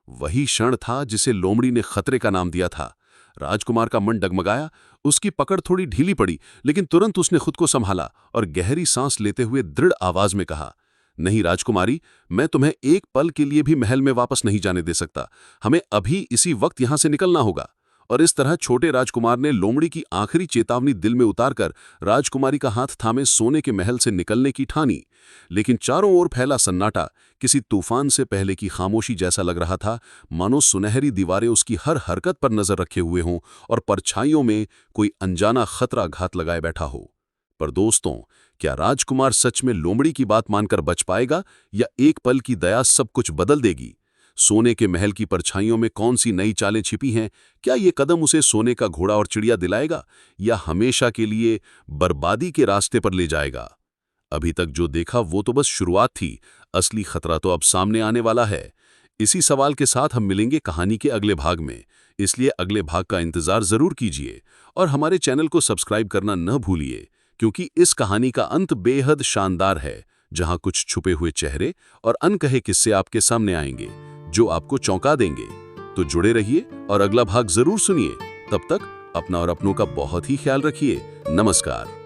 वही क्षण था जिसे लोमड़ी ने खतरे का नाम दिया था। राजकुमार का मन डगमगाया, उसकी पकड़ थोड़ी ढीली पड़ी, लेकिन तुरंत उसने खुद को संभाला और गहरी सांस लेते हुए दृढ़ आवाज में कहा, नहीं राजकुमारी, मैं तुम्हें एक पल के लिए भी महल में वापस नहीं जाने दे सकता। हमें अभी इसी वक्त यहां से निकलना होगा। और इस तरह छोटे राजकुमार ने लोमड़ी की आखिरी चेतावनी दिल में उतारकर राजकुमारी का हाथ थामे सोने के महल से निकलने की ठानी। लेकिन चारों ओर फैला सन्नाटा किसी तूफान से पहले की खामोशी जैसा लग रहा था, मानो सुनहरी दीवारें उसकी हर हरकत पर नजर रखे हुए हों और परछाइयों में कोई अनजाना खतरा घात लगाए बैठा हो। पर दोस्तों, क्या राजकुमार सच में लोमड़ी की बात मानकर बच पाएगा, या एक पल की दया सब कुछ बदल देगी? सोने के महल की परछाइयों में कौन सी नई चालें छिपी हैं? क्या ये कदम उसे सोने का घोड़ा और चिड़िया दिलाएगा, या हमेशा के लिए बर्बादी के रास्ते पर ले जाएगा? अभी तक जो देखा वो तो बस शुरुआत थी, असली खतरा तो अब सामने आने वाला है। इसी सवाल के साथ हम मिलेंगे कहानी के अगले भाग में, इसलिए अगले भाग का इंतजार जरूर कीजिए और हमारे चैनल को सब्सक्राइब करना न भूलिए, क्योंकि इस कहानी का अंत बेहद शानदार है, जहां कुछ छुपे हुए चेहरे और अनकहे किस्से आपके सामने आएंगे जो आपको चौंका देंगे। तो जुड़े रहिए और अगला भाग जरूर सुनिए। तब तक अपना और अपनों का बहुत ही ख्याल रखिए। नमस्कार।